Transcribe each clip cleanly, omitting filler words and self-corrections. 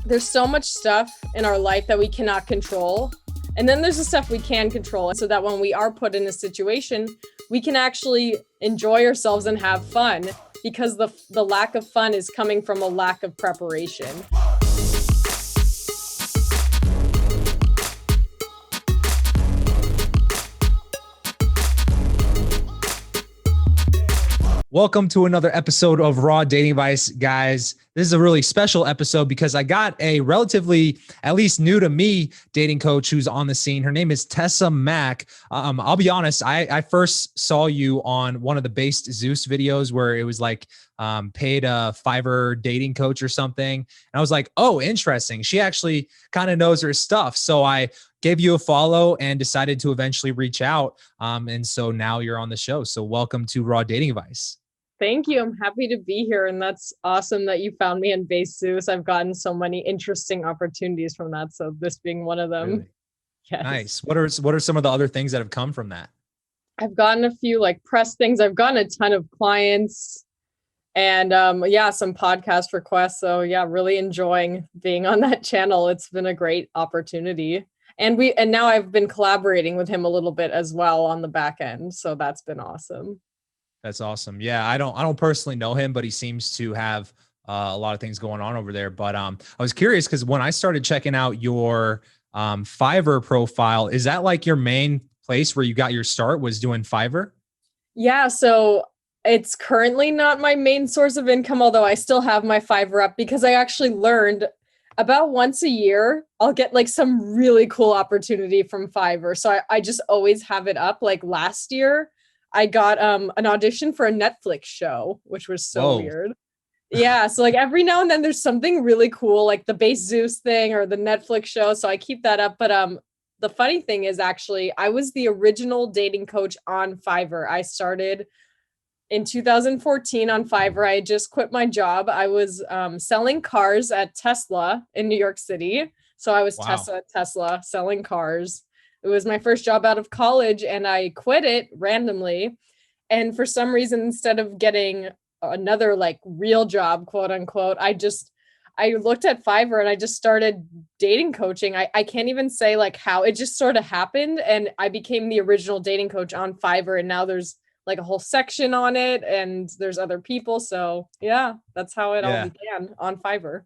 There's so much stuff in our life that we cannot control. And then there's the stuff we can control, so that when we are put in a situation, we can actually enjoy ourselves and have fun, because the lack of fun is coming from a lack of preparation. Welcome to another episode of Raw Dating Advice, guys. This is a really special episode because I got a relatively, at least new to me, dating coach who's on the scene. Her name is Tessa Mac. I'll be honest, I first saw you on one of the Based Zeus videos where it was like paid a Fiverr dating coach or something. And I was like, oh, interesting. She actually kind of knows her stuff. So I gave you a follow and decided to eventually reach out. And so now you're on the show. So welcome to Raw Dating Advice. Thank you. I'm happy to be here. And that's awesome that you found me on Based Zeus. I've gotten so many interesting opportunities from that. So this being one of them. Really? Yes. Nice. What are some of the other things that have come from that? I've gotten a few like press things. I've gotten a ton of clients and some podcast requests. So yeah, really enjoying being on that channel. It's been a great opportunity. And now I've been collaborating with him a little bit as well on the back end. So that's been awesome. That's awesome. Yeah, I don't personally know him, but he seems to have a lot of things going on over there. But I was curious because when I started checking out your Fiverr profile, is that like your main place where you got your start, was doing Fiverr? Yeah, so it's currently not my main source of income, although I still have my Fiverr up, because I actually learned about once a year, I'll get like some really cool opportunity from Fiverr. So I just always have it up. Like last year, I got an audition for a Netflix show, which was so weird. Yeah. So like every now and then there's something really cool, like the Based Zeus thing or the Netflix show. So I keep that up. But the funny thing is, actually, I was the original dating coach on Fiverr. I started in 2014 on Fiverr. I just quit my job. I was selling cars at Tesla in New York City. So I was Tesla selling cars. It was my first job out of college and I quit it randomly. And for some reason, instead of getting another like real job, quote unquote, I looked at Fiverr and I just started dating coaching. I can't even say like how it just sort of happened. And I became the original dating coach on Fiverr. And now there's like a whole section on it and there's other people. So yeah, that's how it all began on Fiverr.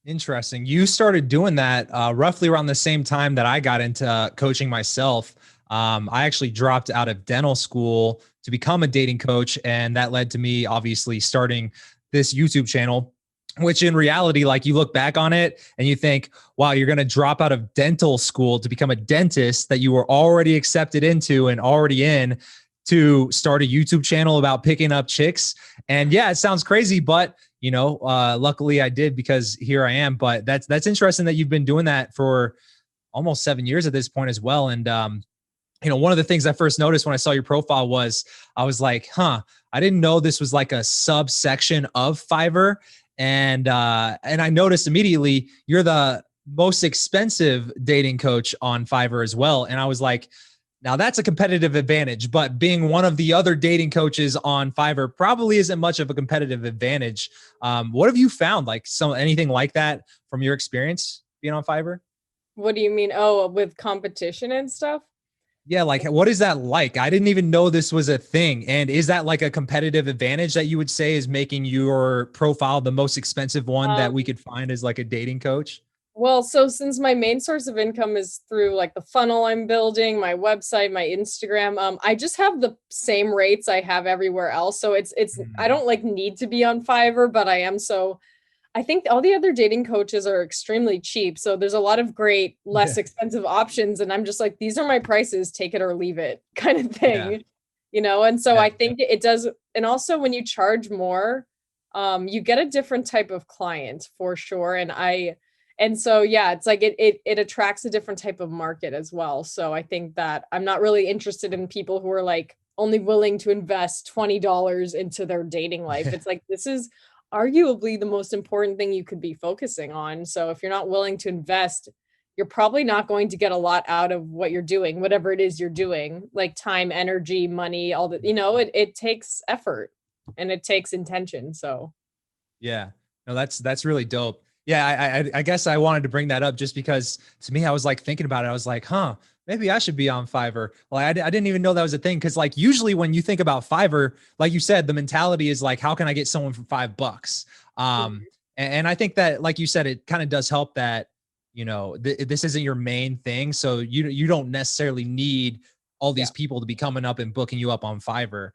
Interesting. You started doing that roughly around the same time that I got into coaching myself. I actually dropped out of dental school to become a dating coach. And that led to me obviously starting this YouTube channel, which in reality, like you look back on it and you think, wow, you're going to drop out of dental school to become a dentist that you were already accepted into and already in, to start a YouTube channel about picking up chicks. And yeah, it sounds crazy, but you know, luckily I did, because here I am. But that's interesting that you've been doing that for almost 7 years at this point as well. And, one of the things I first noticed when I saw your profile was, I was like, I didn't know this was like a subsection of Fiverr. And I noticed immediately you're the most expensive dating coach on Fiverr as well. And I was like, now that's a competitive advantage, but being one of the other dating coaches on Fiverr probably isn't much of a competitive advantage. What have you found? Like anything like that from your experience being on Fiverr? What do you mean? Oh, with competition and stuff? Yeah. Like, what is that like? I didn't even know this was a thing. And is that like a competitive advantage that you would say is making your profile the most expensive one that we could find as like a dating coach? Well, so since my main source of income is through like the funnel I'm building, my website, my Instagram, I just have the same rates I have everywhere else. So I don't like need to be on Fiverr, but I am. So I think all the other dating coaches are extremely cheap. So there's a lot of great, less expensive options. And I'm just like, these are my prices, take it or leave it kind of thing, And so I think it does. And also when you charge more, you get a different type of client for sure. And so, yeah, it's like it attracts a different type of market as well. So I think that I'm not really interested in people who are like only willing to invest $20 into their dating life. It's like, this is arguably the most important thing you could be focusing on. So if you're not willing to invest, you're probably not going to get a lot out of what you're doing, whatever it is you're doing, like time, energy, money, all that, it takes effort and it takes intention. So. Yeah, no, that's really dope. Yeah, I guess I wanted to bring that up just because to me, I was like thinking about it. I was like, huh, maybe I should be on Fiverr. Well, I didn't even know that was a thing. Cause like usually when you think about Fiverr, like you said, the mentality is like, how can I get someone for $5? Mhm. And I think that, like you said, it kind of does help that, this isn't your main thing. So you don't necessarily need all Yeah. these people to be coming up and booking you up on Fiverr.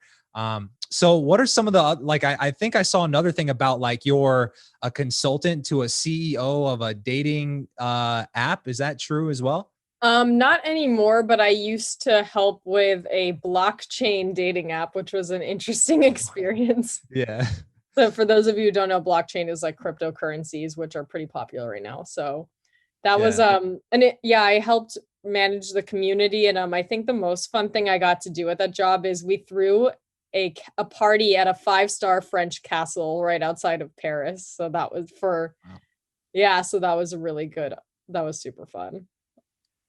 So what are some of the, like, I think I saw another thing about like you're a consultant to a CEO of a dating app. Is that true as well? Not anymore, but I used to help with a blockchain dating app, which was an interesting experience. Yeah. So for those of you who don't know, blockchain is like cryptocurrencies, which are pretty popular right now. So that was Yeah. and I helped manage the community, and I think the most fun thing I got to do at that job is we threw a party at a 5-star French castle right outside of Paris. So that was for Wow. yeah, so that was really good. That was super fun.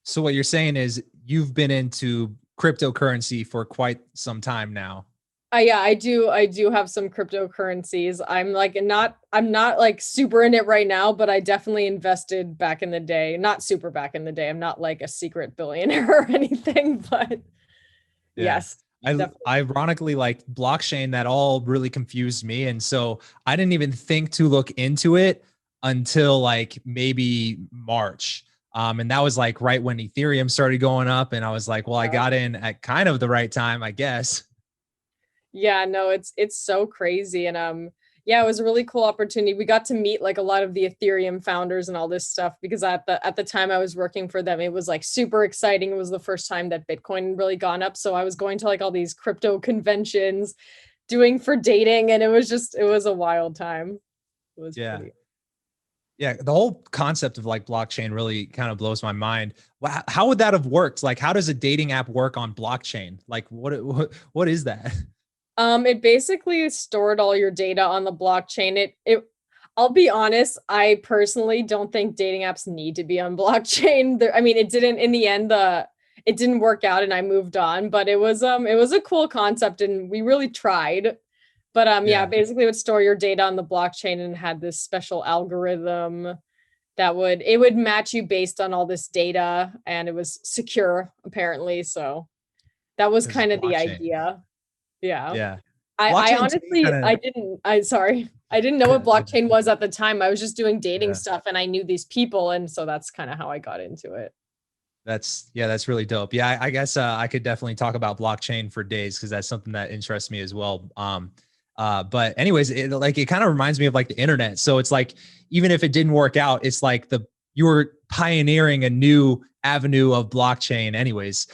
So what you're saying is you've been into cryptocurrency for quite some time now. Yeah, I do have some cryptocurrencies. I'm not like super in it right now, but I definitely invested back in the day. Not super back in the day. I'm not like a secret billionaire or anything, but Yeah. yes, I definitely. ironically like blockchain, that all really confused me. And so I didn't even think to look into it until like maybe March. And that was like right when Ethereum started going up. And I was like, well, I got in at kind of the right time, I guess. Yeah, no, it's so crazy. And yeah, it was a really cool opportunity. We got to meet like a lot of the Ethereum founders and all this stuff because at the time I was working for them, it was like super exciting. It was the first time that Bitcoin really gone up. So I was going to like all these crypto conventions doing for dating, and it was a wild time. It was Yeah. pretty. Yeah. The whole concept of like blockchain really kind of blows my mind. How would that have worked? Like, how does a dating app work on blockchain? Like, what is that? It basically stored all your data on the blockchain. I'll be honest, I personally don't think dating apps need to be on blockchain. I mean, it didn't in the end, it didn't work out and I moved on, but it was a cool concept and we really tried. But yeah, Yeah. basically it would store your data on the blockchain and had this special algorithm it would match you based on all this data, and it was secure apparently. So that was Because kind of the blockchain. idea. Yeah. Yeah. I Blockchain to me honestly, kind I didn't know what of, blockchain was at the time. I was just doing dating yeah. stuff and I knew these people. And so that's kind of how I got into it. That's really dope. Yeah, I guess I could definitely talk about blockchain for days because that's something that interests me as well. But anyways, it kind of reminds me of like the internet. So it's like even if it didn't work out, it's like you were pioneering a new avenue of blockchain. Anyways,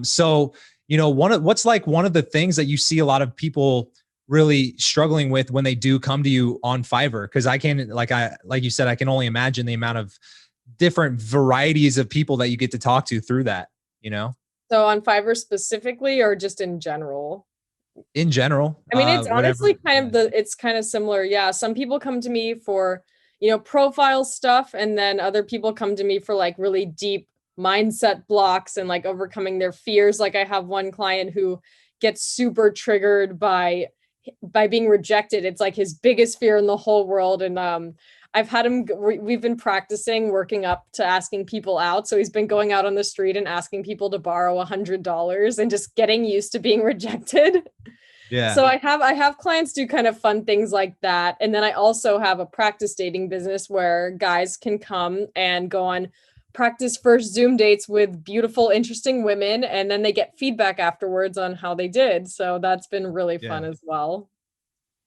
so one of the things that you see a lot of people really struggling with when they do come to you on Fiverr, because like you said, I can only imagine the amount of different varieties of people that you get to talk to through that, So on Fiverr specifically, or just in general? in general, I mean, it's whatever. honestly it's kind of similar. Yeah. Some people come to me for, profile stuff. And then other people come to me for like really deep mindset blocks and like overcoming their fears. Like I have one client who gets super triggered by being rejected. It's like his biggest fear in the whole world. And I've had him, we've been practicing working up to asking people out. So he's been going out on the street and asking people to borrow $100 and just getting used to being rejected. Yeah. So I have clients do kind of fun things like that. And then I also have a practice dating business where guys can come and go on practice first Zoom dates with beautiful, interesting women, and then they get feedback afterwards on how they did. So that's been really Yeah. fun as well.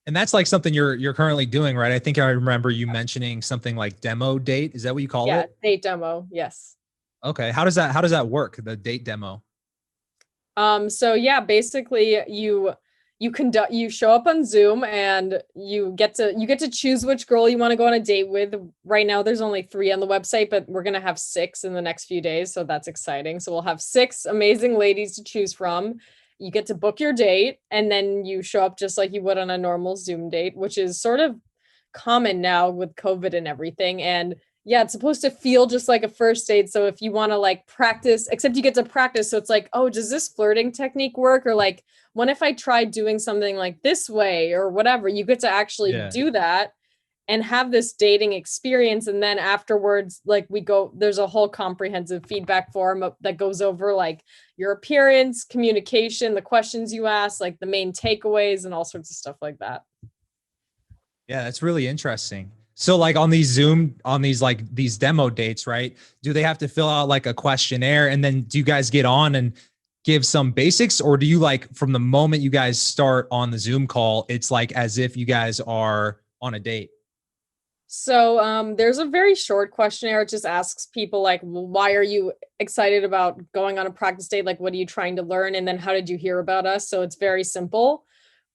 And that's like something you're currently doing, right? I think I remember you mentioning something like demo date. Is that what you call Yeah, it? date demo. Yes. Okay. How does that work? The date demo? So yeah, basically you show up on Zoom and you get to choose which girl you want to go on a date with. Right now there's only 3 on the website, but we're going to have 6 in the next few days, so that's exciting. So we'll have 6 amazing ladies to choose from. You get to book your date and then you show up just like you would on a normal Zoom date, which is sort of common now with COVID and everything. And yeah, it's supposed to feel just like a first date. So if you want to like practice, except you get to practice. So it's like, oh, does this flirting technique work? Or like, what if I tried doing something like this way or whatever? You get to actually Yeah. do that. and have this dating experience. And then afterwards, like there's a whole comprehensive feedback form that goes over like your appearance, communication, the questions you ask, like the main takeaways and all sorts of stuff like that. Yeah, that's really interesting. So like on these like these demo dates, right? Do they have to fill out like a questionnaire, and then do you guys get on and give some basics, or do you like from the moment you guys start on the Zoom call, it's like as if you guys are on a date? So there's a very short questionnaire. It just asks people like, why are you excited about going on a practice date? Like, what are you trying to learn? And then how did you hear about us? So it's very simple.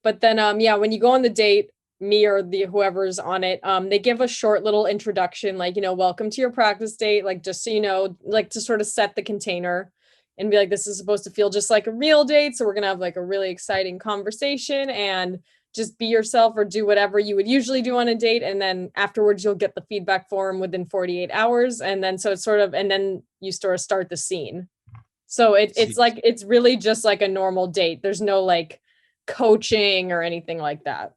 But then, yeah, when you go on the date, me or whoever's on it, they give a short little introduction, like, welcome to your practice date. Like, just so you know, like to sort of set the container and be like, this is supposed to feel just like a real date. So we're going to have like a really exciting conversation and just be yourself or do whatever you would usually do on a date. And then afterwards, you'll get the feedback form within 48 hours. And then, so it's sort of, and then you sort of start the scene. So it's like, it's really just like a normal date. There's no like coaching or anything like that.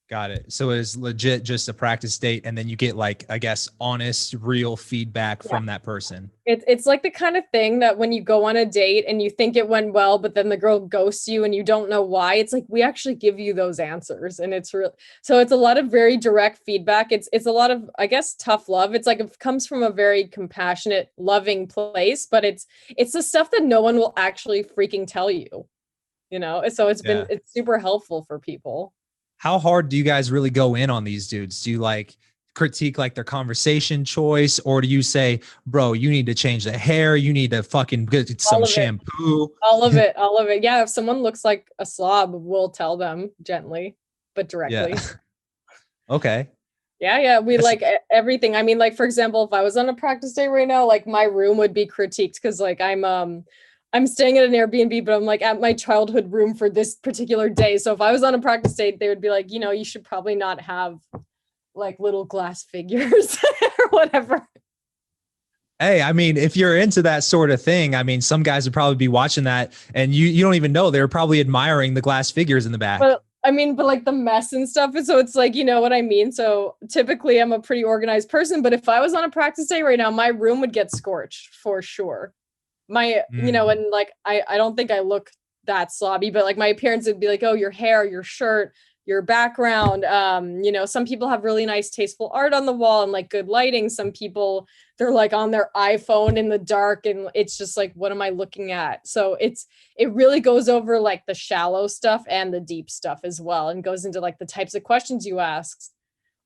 Got it. So it's legit just a practice date, and then you get like, I guess, honest, real feedback from that person. It's like the kind of thing that when you go on a date and you think it went well, but then the girl ghosts you and you don't know why, it's like, we actually give you those answers. And it's real. So it's a lot of very direct feedback. It's a lot of, I guess, tough love. It's like, it comes from a very compassionate, loving place, but it's the stuff that no one will actually freaking tell you, So it's super helpful for people. How hard do you guys really go in on these dudes? Do you like critique like their conversation choice, or do you say, bro, you need to change the hair, you need to fucking get some shampoo? All of it. Yeah, if someone looks like a slob, we'll tell them gently but directly. Yeah. Okay. Yeah, we like everything. I mean, like, for example, if I was on a practice day right now, like my room would be critiqued because like I'm staying at an Airbnb, but I'm like at my childhood room for this particular day. So if I was on a practice date, they would be like, you should probably not have like little glass figures or whatever. Hey, I mean, if you're into that sort of thing, I mean, some guys would probably be watching that and you don't even know, they're probably admiring the glass figures in the back. But like the mess and stuff. So it's like, you know what I mean? So typically I'm a pretty organized person, but if I was on a practice day right now, my room would get scorched for sure. And like, I don't think I look that slobby, but like my appearance would be like, oh, your hair, your shirt, your background. Some people have really nice, tasteful art on the wall and like good lighting. Some people, they're like on their iPhone in the dark and it's just like, what am I looking at? So it really goes over like the shallow stuff and the deep stuff as well. And goes into like the types of questions you ask.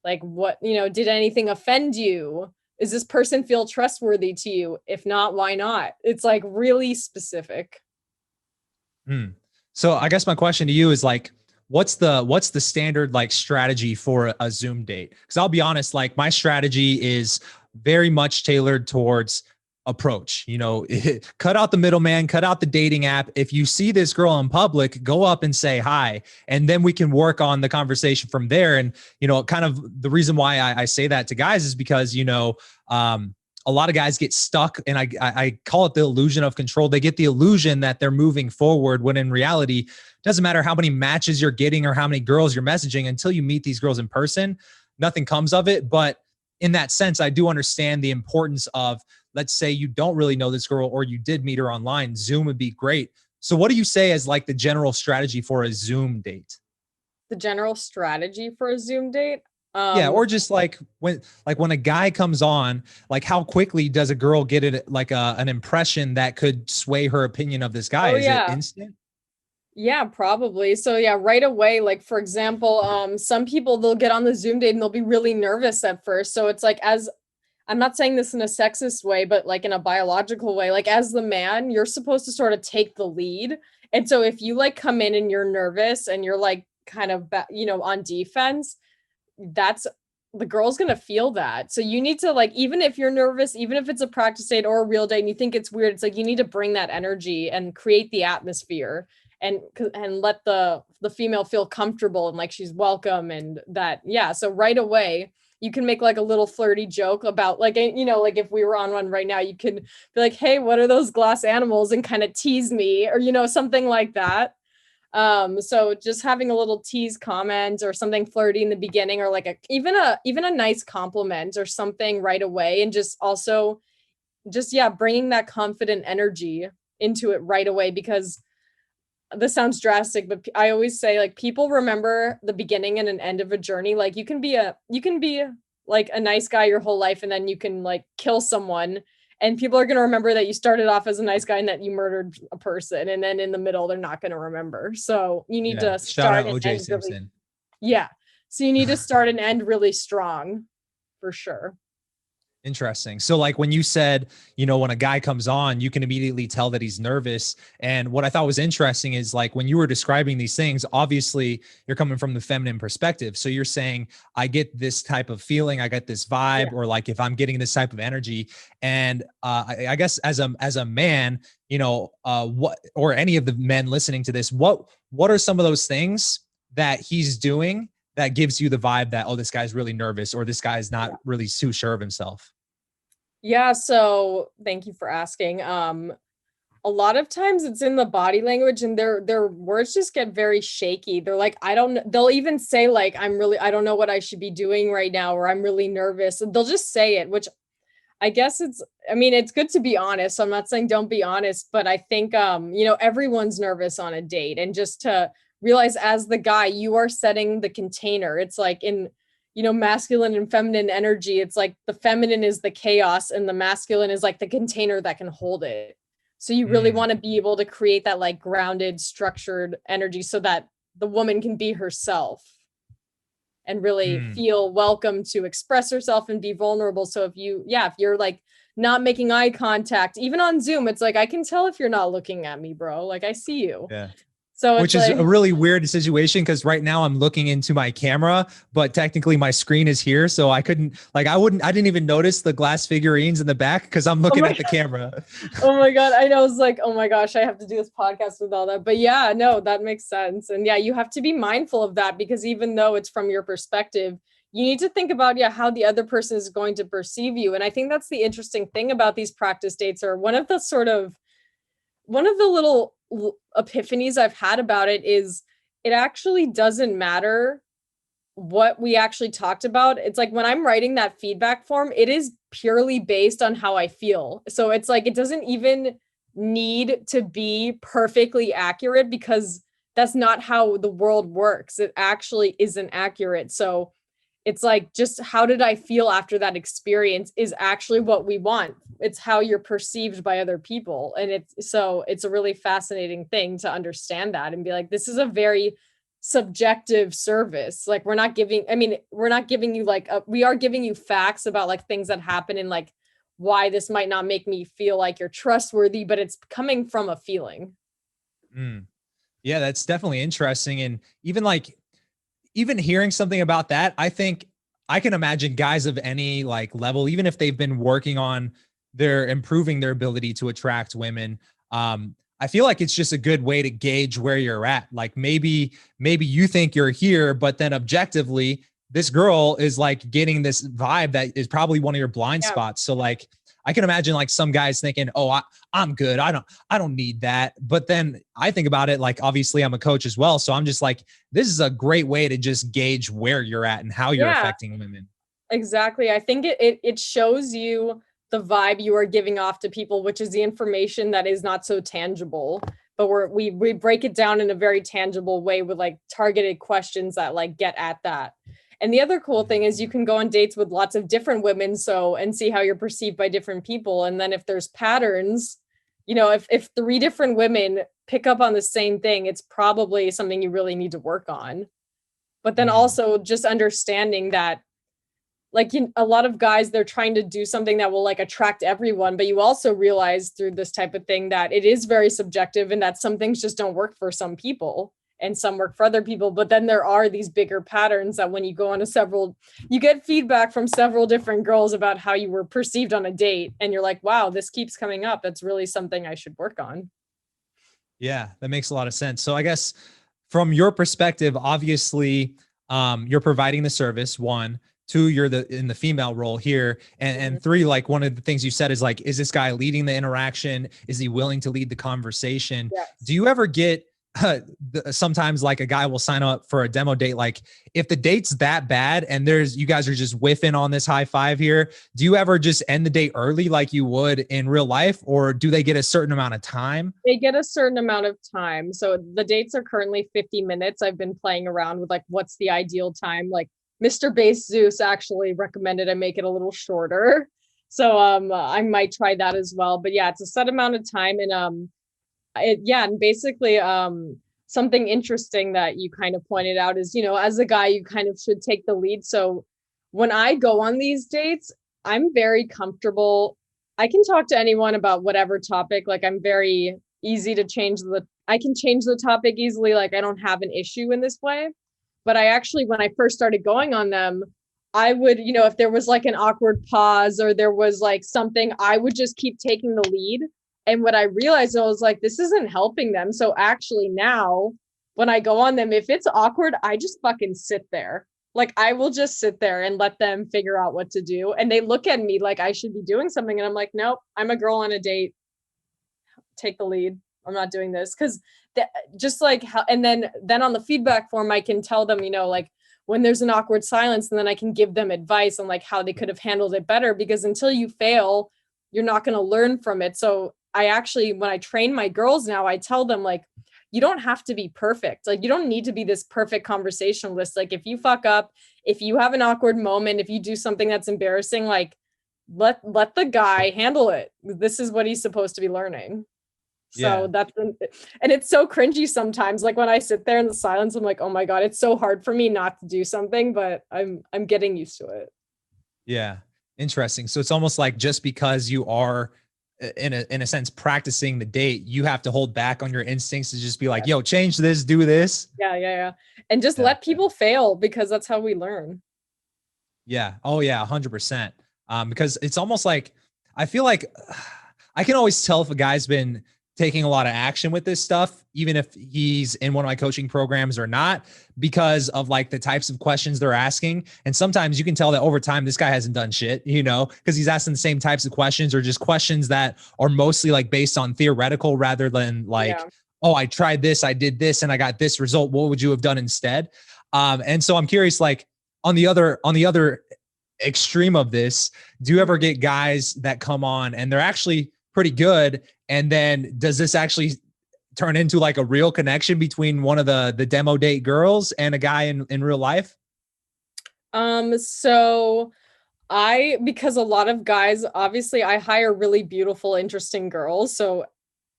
Like what, did anything offend you? Does this person feel trustworthy to you? If not, why not? It's like really specific. So I guess my question to you is like, what's the standard like strategy for a Zoom date? Because I'll be honest, like my strategy is very much tailored towards approach. Cut out the middleman, cut out the dating app. If you see this girl in public, go up and say hi, and then we can work on the conversation from there. And kind of the reason why I say that to guys is because a lot of guys get stuck, and I call it the illusion of control. They get the illusion that they're moving forward, when in reality, it doesn't matter how many matches you're getting or how many girls you're messaging until you meet these girls in person. Nothing comes of it. But in that sense, I do understand the importance of, let's say you don't really know this girl or you did meet her online, Zoom would be great. So what do you say as like the general strategy for a Zoom date? The general strategy for a Zoom date? Or just like when a guy comes on, like how quickly does a girl get it, like an impression that could sway her opinion of this guy? Is it instant? Yeah, probably. So yeah, right away, like for example, some people, they'll get on the Zoom date and they'll be really nervous at first. So it's like, I'm not saying this in a sexist way, but like in a biological way, like as the man, you're supposed to sort of take the lead. And so if you like come in and you're nervous and you're like kind of, on defense, the girl's going to feel that. So you need to like, even if you're nervous, even if it's a practice date or a real date and you think it's weird, it's like, you need to bring that energy and create the atmosphere and let the female feel comfortable and like she's welcome and that. Yeah. So right away you can make like a little flirty joke about like, like if we were on one right now, you could be like, hey, what are those glass animals? And kind of tease me or, something like that. So just having a little tease comment or something flirty in the beginning, or like even a nice compliment or something right away, and just also just bringing that confident energy into it right away, because this sounds drastic, but I always say, like, people remember the beginning and an end of a journey. Like, you can be like a nice guy your whole life, and then you can like kill someone, and people are going to remember that you started off as a nice guy and that you murdered a person, and then in the middle they're not going to remember. So you need Yeah. to Shout out start and OJ end really, Simpson. yeah. So you need to start and end really strong, for sure. Interesting. So like when you said, when a guy comes on, you can immediately tell that he's nervous. And what I thought was interesting is like when you were describing these things, obviously you're coming from the feminine perspective. So you're saying, I get this type of feeling, I get this vibe, or like if I'm getting this type of energy. And I guess as a man, what, or any of the men listening to this, what are some of those things that he's doing that gives you the vibe that, oh, this guy's really nervous, or this guy's not really too sure of himself? Yeah, so thank you for asking. A lot of times it's in the body language, and their words just get very shaky. They're like, they'll even say like, I don't know what I should be doing right now, or I'm really nervous. They'll just say it, which I guess it's good to be honest. So I'm not saying don't be honest, but I think, everyone's nervous on a date, and just to realize as the guy, you are setting the container. It's like in, masculine and feminine energy. It's like the feminine is the chaos and the masculine is like the container that can hold it. So you really want to be able to create that like grounded, structured energy so that the woman can be herself and really feel welcome to express herself and be vulnerable. So if you're like not making eye contact, even on Zoom, it's like, I can tell if you're not looking at me, bro. Like, I see you. Yeah. So which is a really weird situation, because right now I'm looking into my camera, but technically my screen is here. So I couldn't, like, I didn't even notice the glass figurines in the back because I'm looking at the camera. Oh my God. I know. I was like, oh my gosh, I have to do this podcast with all that. But yeah, no, that makes sense. And yeah, you have to be mindful of that, because even though it's from your perspective, you need to think about, how the other person is going to perceive you. And I think that's the interesting thing about these practice dates, or one of the little epiphanies I've had about it is, it actually doesn't matter what we actually talked about. It's like when I'm writing that feedback form, it is purely based on how I feel. So it's like, it doesn't even need to be perfectly accurate, because that's not how the world works. It actually isn't accurate. So it's like, just how did I feel after that experience is actually what we want. It's how you're perceived by other people. And it's a really fascinating thing to understand that and be like, this is a very subjective service. Like, we're not giving you like, we are giving you facts about like things that happen, and like why this might not make me feel like you're trustworthy, but it's coming from a feeling. Yeah, that's definitely interesting. And even hearing something about that, I think I can imagine guys of any like level, even if they've been working on improving their ability to attract women. I feel like it's just a good way to gauge where you're at. Like maybe you think you're here, but then objectively, this girl is like getting this vibe that is probably one of your blind spots. So like, I can imagine like some guys thinking, oh, I'm good. I don't need that. But then I think about it, like, obviously I'm a coach as well. So I'm just like, this is a great way to just gauge where you're at and how you're affecting women. Exactly. I think it shows you the vibe you are giving off to people, which is the information that is not so tangible, but we break it down in a very tangible way with like targeted questions that like get at that. And the other cool thing is you can go on dates with lots of different women, and see how you're perceived by different people. And then if there's patterns, if 3 different women pick up on the same thing, it's probably something you really need to work on. But then also just understanding that, like, a lot of guys, they're trying to do something that will like attract everyone, but you also realize through this type of thing that it is very subjective, and that some things just don't work for some people and some work for other people. But then there are these bigger patterns that when you go on you get feedback from several different girls about how you were perceived on a date, and you're like, wow, this keeps coming up. That's really something I should work on. Yeah, that makes a lot of sense. So I guess from your perspective, obviously, you're providing the service, 1. 2, you're in the female role here. And 3, like one of the things you said is like, is this guy leading the interaction? Is he willing to lead the conversation? Yes. Do you ever get sometimes like a guy will sign up for a demo date. Like if the date's that bad and you guys are just whiffing on this high five here, do you ever just end the date early like you would in real life, or do they get a certain amount of time? They get a certain amount of time. So the dates are currently 50 minutes. I've been playing around with like, what's the ideal time? Like Mr. Base Zeus actually recommended I make it a little shorter. So I might try that as well. But yeah, it's a set amount of time. And and basically something interesting that you kind of pointed out is, as a guy, you kind of should take the lead. So when I go on these dates, I'm very comfortable. I can talk to anyone about whatever topic. Like I'm very easy to I can change the topic easily. Like I don't have an issue in this way. But I actually, when I first started going on them, I would, if there was like an awkward pause or there was like something, I would just keep taking the lead. And what I realized, I was like, this isn't helping them. So actually now when I go on them, if it's awkward, I just fucking sit there. Like I will just sit there and let them figure out what to do. And they look at me like I should be doing something. And I'm like, nope, I'm a girl on a date. Take the lead. I'm not doing this. Cause just like how, and then on the feedback form, I can tell them, like when there's an awkward silence, and then I can give them advice on like how they could have handled it better, because until you fail, you're not going to learn from it. So I actually, when I train my girls now, I tell them like, you don't have to be perfect. Like you don't need to be this perfect conversationalist. Like if you fuck up, if you have an awkward moment, if you do something that's embarrassing, like let the guy handle it. This is what he's supposed to be learning. So and it's so cringy sometimes. Like when I sit there in the silence, I'm like, oh my God, it's so hard for me not to do something, but I'm getting used to it. Yeah. Interesting. So it's almost like just because you are in a sense practicing the date, you have to hold back on your instincts to just be like, yo, change this, do this. Yeah. And just let people fail, because that's how we learn. Yeah. Oh yeah. 100%. Because it's almost like, I feel like I can always tell if a guy's been taking a lot of action with this stuff, even if he's in one of my coaching programs or not, because of like the types of questions they're asking. And sometimes you can tell that over time, this guy hasn't done shit, because he's asking the same types of questions, or just questions that are mostly like based on theoretical rather than like, oh, I tried this, I did this, and I got this result. What would you have done instead? And so I'm curious, like on the other extreme of this, do you ever get guys that come on and they're actually pretty good, and then does this actually turn into like a real connection between one of the demo date girls and a guy in real life? So because a lot of guys, obviously I hire really beautiful, interesting girls. So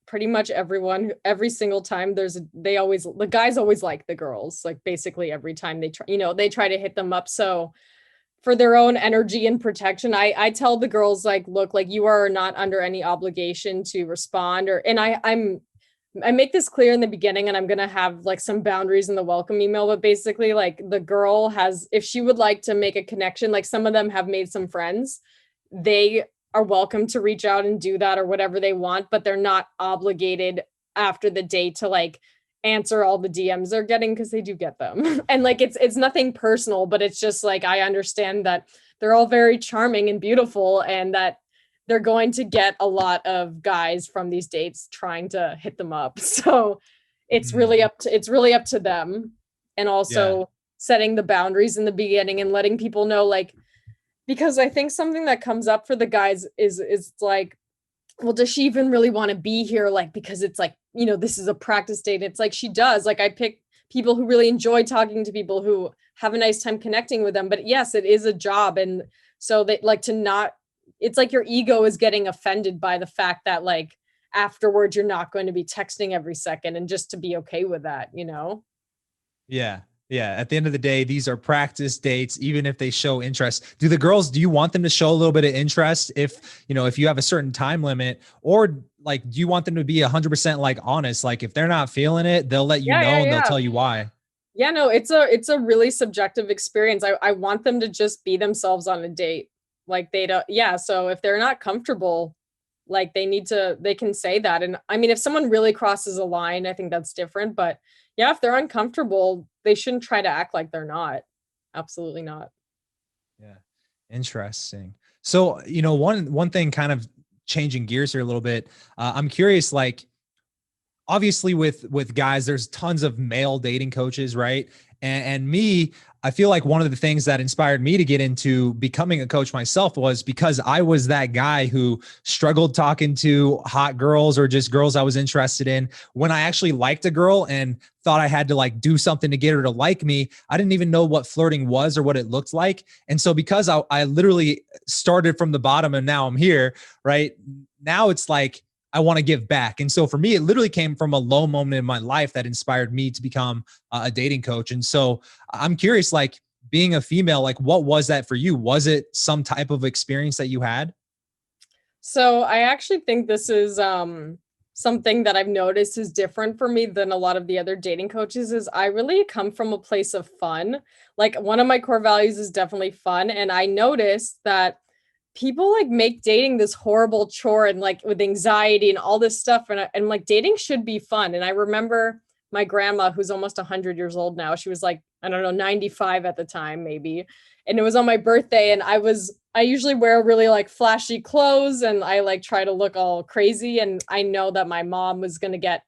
pretty much every single time the guys always like the girls, like basically every time they try to hit them up. So for their own energy and protection, I tell the girls like, look, like you are not under any obligation to respond, and I make this clear in the beginning, and I'm going to have like some boundaries in the welcome email, but basically like the girl has, if she would like to make a connection, like some of them have made some friends, they are welcome to reach out and do that or whatever they want, but they're not obligated after the date to like answer all the DMs they're getting, because they do get them. And like it's nothing personal, but it's just like I understand that they're all very charming and beautiful, and that they're going to get a lot of guys from these dates trying to hit them up. So it's really up to them. And also setting the boundaries in the beginning and letting people know, like, because I think something that comes up for the guys is like, well, does she even really want to be here? Like, because it's like, this is a practice date. It's like, she does. Like, I pick people who really enjoy talking to people, who have a nice time connecting with them. But yes, it is a job. And so they like to not, it's like your ego is getting offended by the fact that like afterwards, you're not going to be texting every second, and just to be okay with that, Yeah. Yeah. At the end of the day, these are practice dates, even if they show interest. Do you want them to show a little bit of interest if you have a certain time limit, or like, do you want them to be 100% like honest? Like if they're not feeling it, they'll let you know and they'll tell you why. Yeah, no, it's a really subjective experience. I want them to just be themselves on a date. Like they don't, so if they're not comfortable, like they can say that. And I mean, if someone really crosses a line, I think that's different. But yeah, if they're uncomfortable, they shouldn't try to act like they're not. Absolutely not. Yeah. Interesting. So, one thing kind of changing gears here a little bit. I'm curious, like, obviously with guys, there's tons of male dating coaches, right? And me, I feel like one of the things that inspired me to get into becoming a coach myself was because I was that guy who struggled talking to hot girls or just girls I was interested in. When I actually liked a girl and thought I had to like do something to get her to like me, I didn't even know what flirting was or what it looked like. And so because I literally started from the bottom and now I'm here, right? Now it's like, I want to give back. And so for me, it literally came from a low moment in my life that inspired me to become a dating coach. And so I'm curious, like being a female, like what was that for you? Was it some type of experience that you had? So I actually think this is something that I've noticed is different for me than a lot of the other dating coaches is I really come from a place of fun. Like one of my core values is definitely fun. And I noticed that people like make dating this horrible chore and like with anxiety and all this stuff. And like dating should be fun. And I remember my grandma, who's almost 100 years old now, she was like, I don't know, 95 at the time, maybe. And it was on my birthday. And I usually wear really like flashy clothes and I like try to look all crazy. And I know that my mom was going to get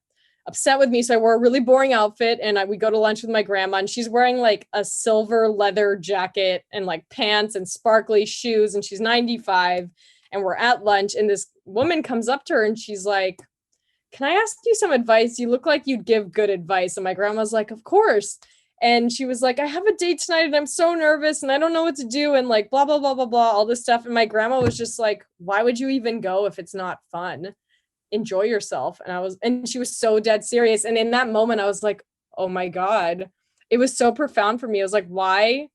upset with me. So I wore a really boring outfit and we go to lunch with my grandma and she's wearing like a silver leather jacket and like pants and sparkly shoes. And she's 95 and we're at lunch and this woman comes up to her and she's like, can I ask you some advice? You look like you'd give good advice. And my grandma's like, of course. And she was like, I have a date tonight and I'm so nervous and I don't know what to do. And like, blah, blah, blah, blah, blah, all this stuff. And my grandma was just like, why would you even go if it's not fun? Enjoy yourself. And she was so dead serious. And in that moment, I was like, oh my God, it was so profound for me. I was like, why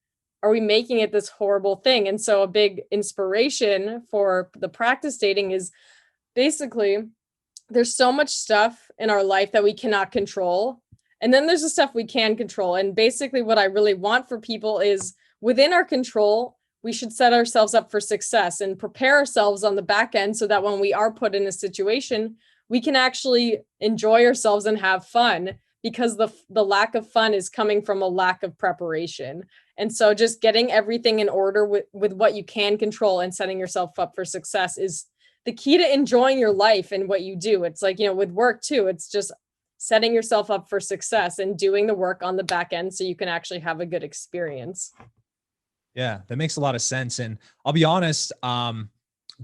are we making it this horrible thing? And so a big inspiration for the practice dating is basically there's so much stuff in our life that we cannot control. And then there's the stuff we can control. And basically what I really want for people is within our control, we should set ourselves up for success and prepare ourselves on the back end so that when we are put in a situation, we can actually enjoy ourselves and have fun because the lack of fun is coming from a lack of preparation. And so just getting everything in order with what you can control and setting yourself up for success is the key to enjoying your life and what you do. It's like, with work too, it's just setting yourself up for success and doing the work on the back end so you can actually have a good experience. Yeah, that makes a lot of sense. And I'll be honest,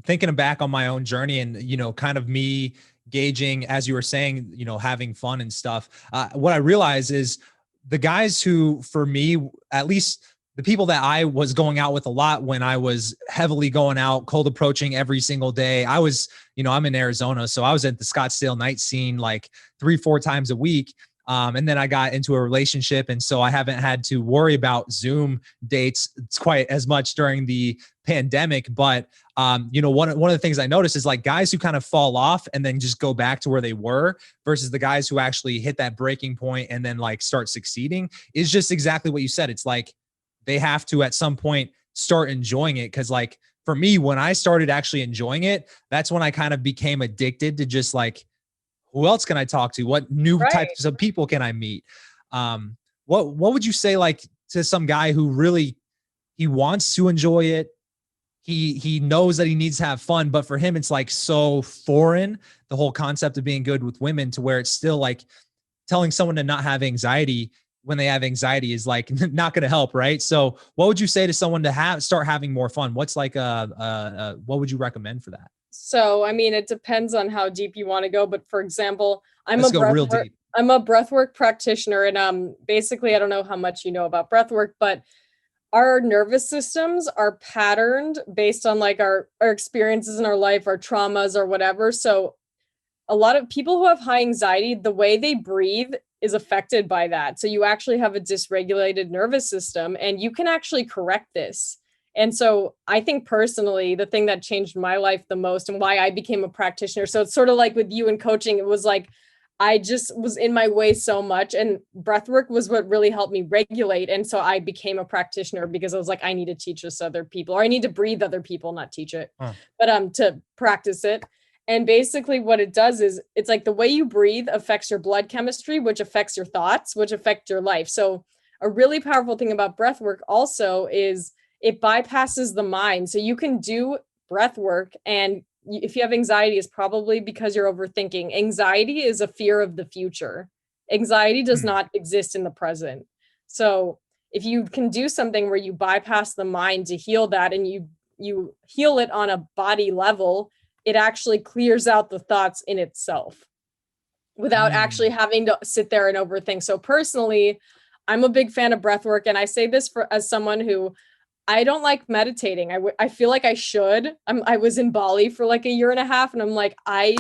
thinking back on my own journey and, kind of me gauging, as you were saying, having fun and stuff. What I realize is the guys who, for me, at least the people that I was going out with a lot when I was heavily going out, cold approaching every single day. I was, I'm in Arizona, so I was at the Scottsdale night scene like 3-4 times a week. And then I got into a relationship. And so I haven't had to worry about Zoom dates quite as much during the pandemic. But, one of the things I noticed is like guys who kind of fall off and then just go back to where they were versus the guys who actually hit that breaking point and then like start succeeding is just exactly what you said. It's like they have to at some point start enjoying it. Cause like for me, when I started actually enjoying it, that's when I kind of became addicted to just like, who else can I talk to? What new types of people can I meet? What would you say like to some guy who really, he wants to enjoy it. He knows that he needs to have fun, but for him, it's like so foreign, the whole concept of being good with women to where it's still like telling someone to not have anxiety when they have anxiety is like not going to help. Right. So what would you say to someone to start having more fun? What's like what would you recommend for that? So, I mean, it depends on how deep you want to go. But for example, Let's go real deep. I'm a breathwork practitioner. And basically, I don't know how much you know about breathwork, but our nervous systems are patterned based on like our experiences in our life, our traumas or whatever. So a lot of people who have high anxiety, the way they breathe is affected by that. So you actually have a dysregulated nervous system and you can actually correct this. And so I think personally, the thing that changed my life the most and why I became a practitioner. So it's sort of like with you in coaching, it was like, I just was in my way so much and breathwork was what really helped me regulate. And so I became a practitioner because I was like, I need to teach this to other people, or I need to breathe other people, not teach it, but to practice it. And basically what it does is it's like the way you breathe affects your blood chemistry, which affects your thoughts, which affect your life. So a really powerful thing about breathwork also is it bypasses the mind. So you can do breath work and if you have anxiety, it's probably because you're overthinking. Anxiety is a fear of the future. Anxiety does not exist in the present. So if you can do something where you bypass the mind to heal that, and you heal it on a body level, it actually clears out the thoughts in itself without actually having to sit there and overthink. So personally, I'm a big fan of breath work. And I say this as someone who, I don't like meditating. I feel like I should. I was in Bali for like a year and a half, and I'm like, I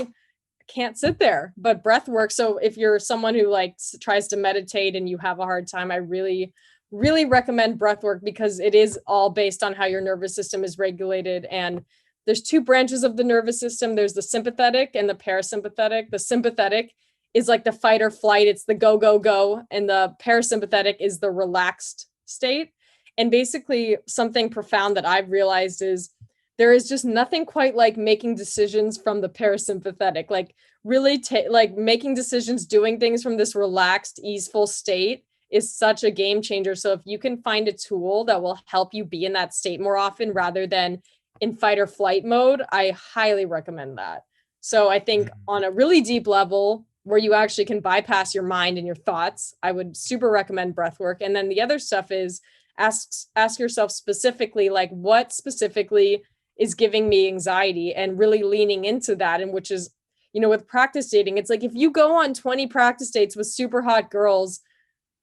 can't sit there. But breath work. So if you're someone who like tries to meditate and you have a hard time, I really, really recommend breath work, because it is all based on how your nervous system is regulated. And there's two branches of the nervous system. There's the sympathetic and the parasympathetic. The sympathetic is like the fight or flight. It's the go, go, go. And the parasympathetic is the relaxed state. And basically something profound that I've realized is there is just nothing quite like making decisions from the parasympathetic, like really like making decisions, doing things from this relaxed, easeful state is such a game changer. So if you can find a tool that will help you be in that state more often rather than in fight or flight mode, I highly recommend that. So I think on a really deep level where you actually can bypass your mind and your thoughts, I would super recommend breath work. And then the other stuff is ask yourself specifically, like what specifically is giving me anxiety, and really leaning into that. And which is, you know, with practice dating, it's like if you go on 20 practice dates with super hot girls,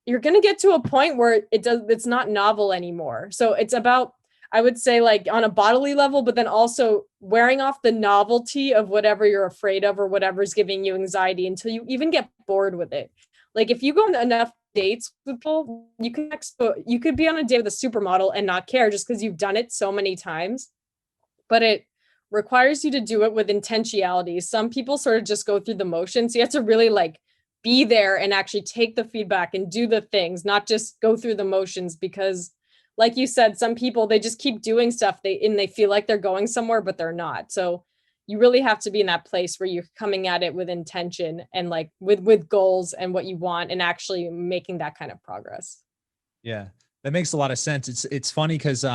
you're going to get to a point where it's not novel anymore. So it's about, I would say, like on a bodily level, but then also wearing off the novelty of whatever you're afraid of or whatever's giving you anxiety until you even get bored with it. Like if you go on enough dates with people, you could be on a date with a supermodel and not care just because you've done it so many times. But it requires you to do it with intentionality. Some people sort of just go through the motions. So you have to really like be there and actually take the feedback and do the things, not just go through the motions, because like you said, some people, they just keep doing stuff they feel like they're going somewhere, but they're not. So you really have to be in that place where you're coming at it with intention and like with goals and what you want, and actually making that kind of progress. Yeah, that makes a lot of sense. It's funny because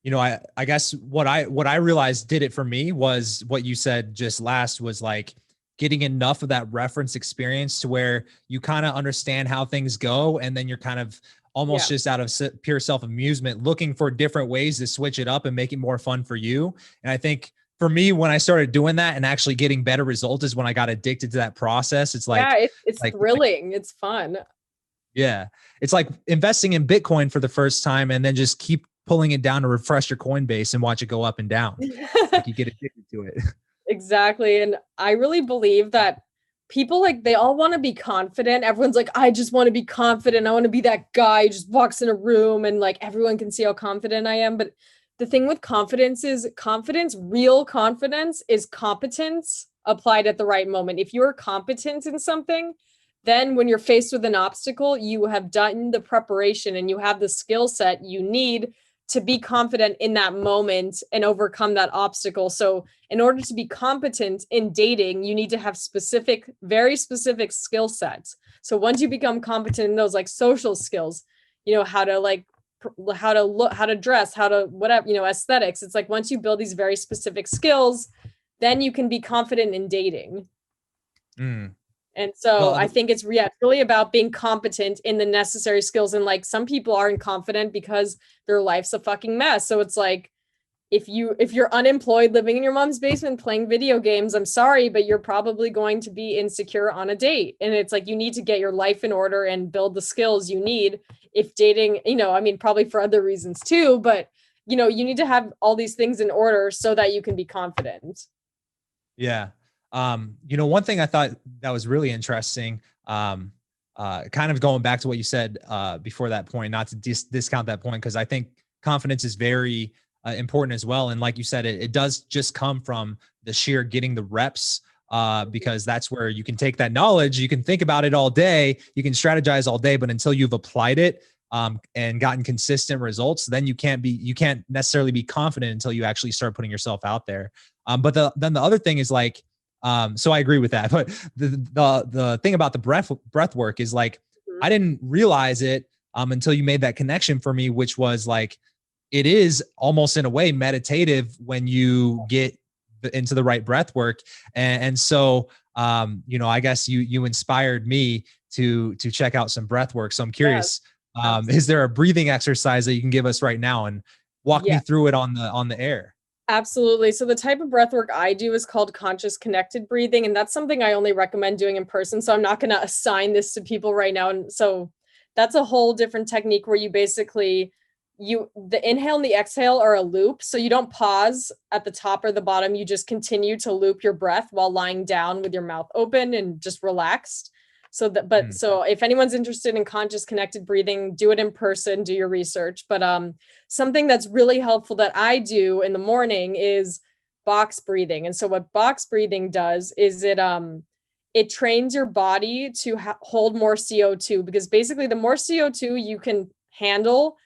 you know, I guess what I realized did it for me was what you said just last, was like getting enough of that reference experience to where you kind of understand how things go. And then you're kind of almost just out of pure self-amusement, looking for different ways to switch it up and make it more fun for you. And I think for me, when I started doing that and actually getting better results is when I got addicted to that process. It's like, yeah, it's like thrilling. It's fun. Yeah. It's like investing in Bitcoin for the first time and then just keep pulling it down to refresh your coin base and watch it go up and down. Like you get addicted to it. Exactly. And I really believe that people, like, they all want to be confident. Everyone's like, I just want to be confident. I want to be that guy who just walks in a room and like everyone can see how confident I am. But the thing with confidence is real confidence is competence applied at the right moment. If you're competent in something, then when you're faced with an obstacle, you have done the preparation and you have the skill set you need to be confident in that moment and overcome that obstacle. So in order to be competent in dating, you need to have very specific skill sets. So once you become competent in those like social skills, you know, how to look, how to dress, how to whatever, you know, aesthetics. It's like once you build these very specific skills, then you can be confident in dating. And so I think it's really about being competent in the necessary skills. And like some people aren't confident because their life's a fucking mess. So it's like, if you're unemployed living in your mom's basement playing video games, I'm sorry, but you're probably going to be insecure on a date. And it's like, you need to get your life in order and build the skills you need if dating, you know, I mean, probably for other reasons too, but you know, you need to have all these things in order so that you can be confident. Yeah. You know, one thing I thought that was really interesting, kind of going back to what you said before that point, not to discount that point, because I think confidence is very important as well. And like you said, it does just come from the sheer getting the reps, because that's where you can take that knowledge, you can think about it all day, you can strategize all day, but until you've applied it and gotten consistent results, then you can't necessarily be confident until you actually start putting yourself out there. But then the other thing is like, so I agree with that. But the thing about the breath work is like, I didn't realize it until you made that connection for me, which was like, it is almost in a way meditative when you get into the right breath work. And so, I guess you inspired me to check out some breath work. So I'm curious, is there a breathing exercise that you can give us right now and walk me Yeah. through it on the air? Absolutely. So the type of breath work I do is called conscious connected breathing, and that's something I only recommend doing in person. So I'm not going to assign this to people right now. And so that's a whole different technique where you basically the inhale and the exhale are a loop. So you don't pause at the top or the bottom. You just continue to loop your breath while lying down with your mouth open and just relaxed. So if anyone's interested in conscious connected breathing, do it in person, do your research. But something that's really helpful that I do in the morning is box breathing. And so what box breathing does is it trains your body to hold more CO2, because basically the more CO2 you can handle,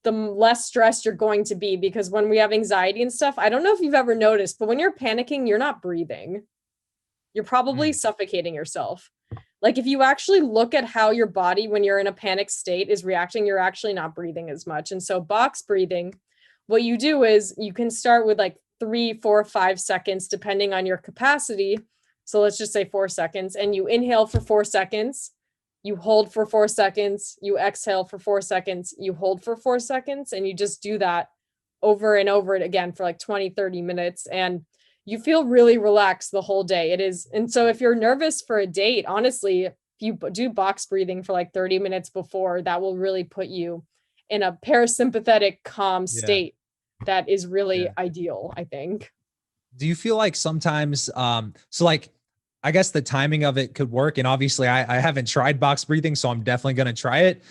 the less stressed you're going to be. Because when we have anxiety and stuff, I don't know if you've ever noticed, but when you're panicking, you're not breathing. You're probably suffocating yourself. Like if you actually look at how your body, when you're in a panic state, is reacting, you're actually not breathing as much. And so box breathing, what you do is you can start with like 3, 4, 5 seconds, depending on your capacity. So let's just say 4 seconds, and you inhale for 4 seconds, you hold for 4 seconds, you exhale for 4 seconds, you hold for 4 seconds, and you just do that over and over again for like 20, 30 minutes. And you feel really relaxed the whole day. It is. And so if you're nervous for a date, honestly, if you do box breathing for like 30 minutes before, that will really put you in a parasympathetic, calm state that is really ideal, I think. Do you feel like sometimes, so like, I guess the timing of it could work. And obviously I haven't tried box breathing, so I'm definitely going to try it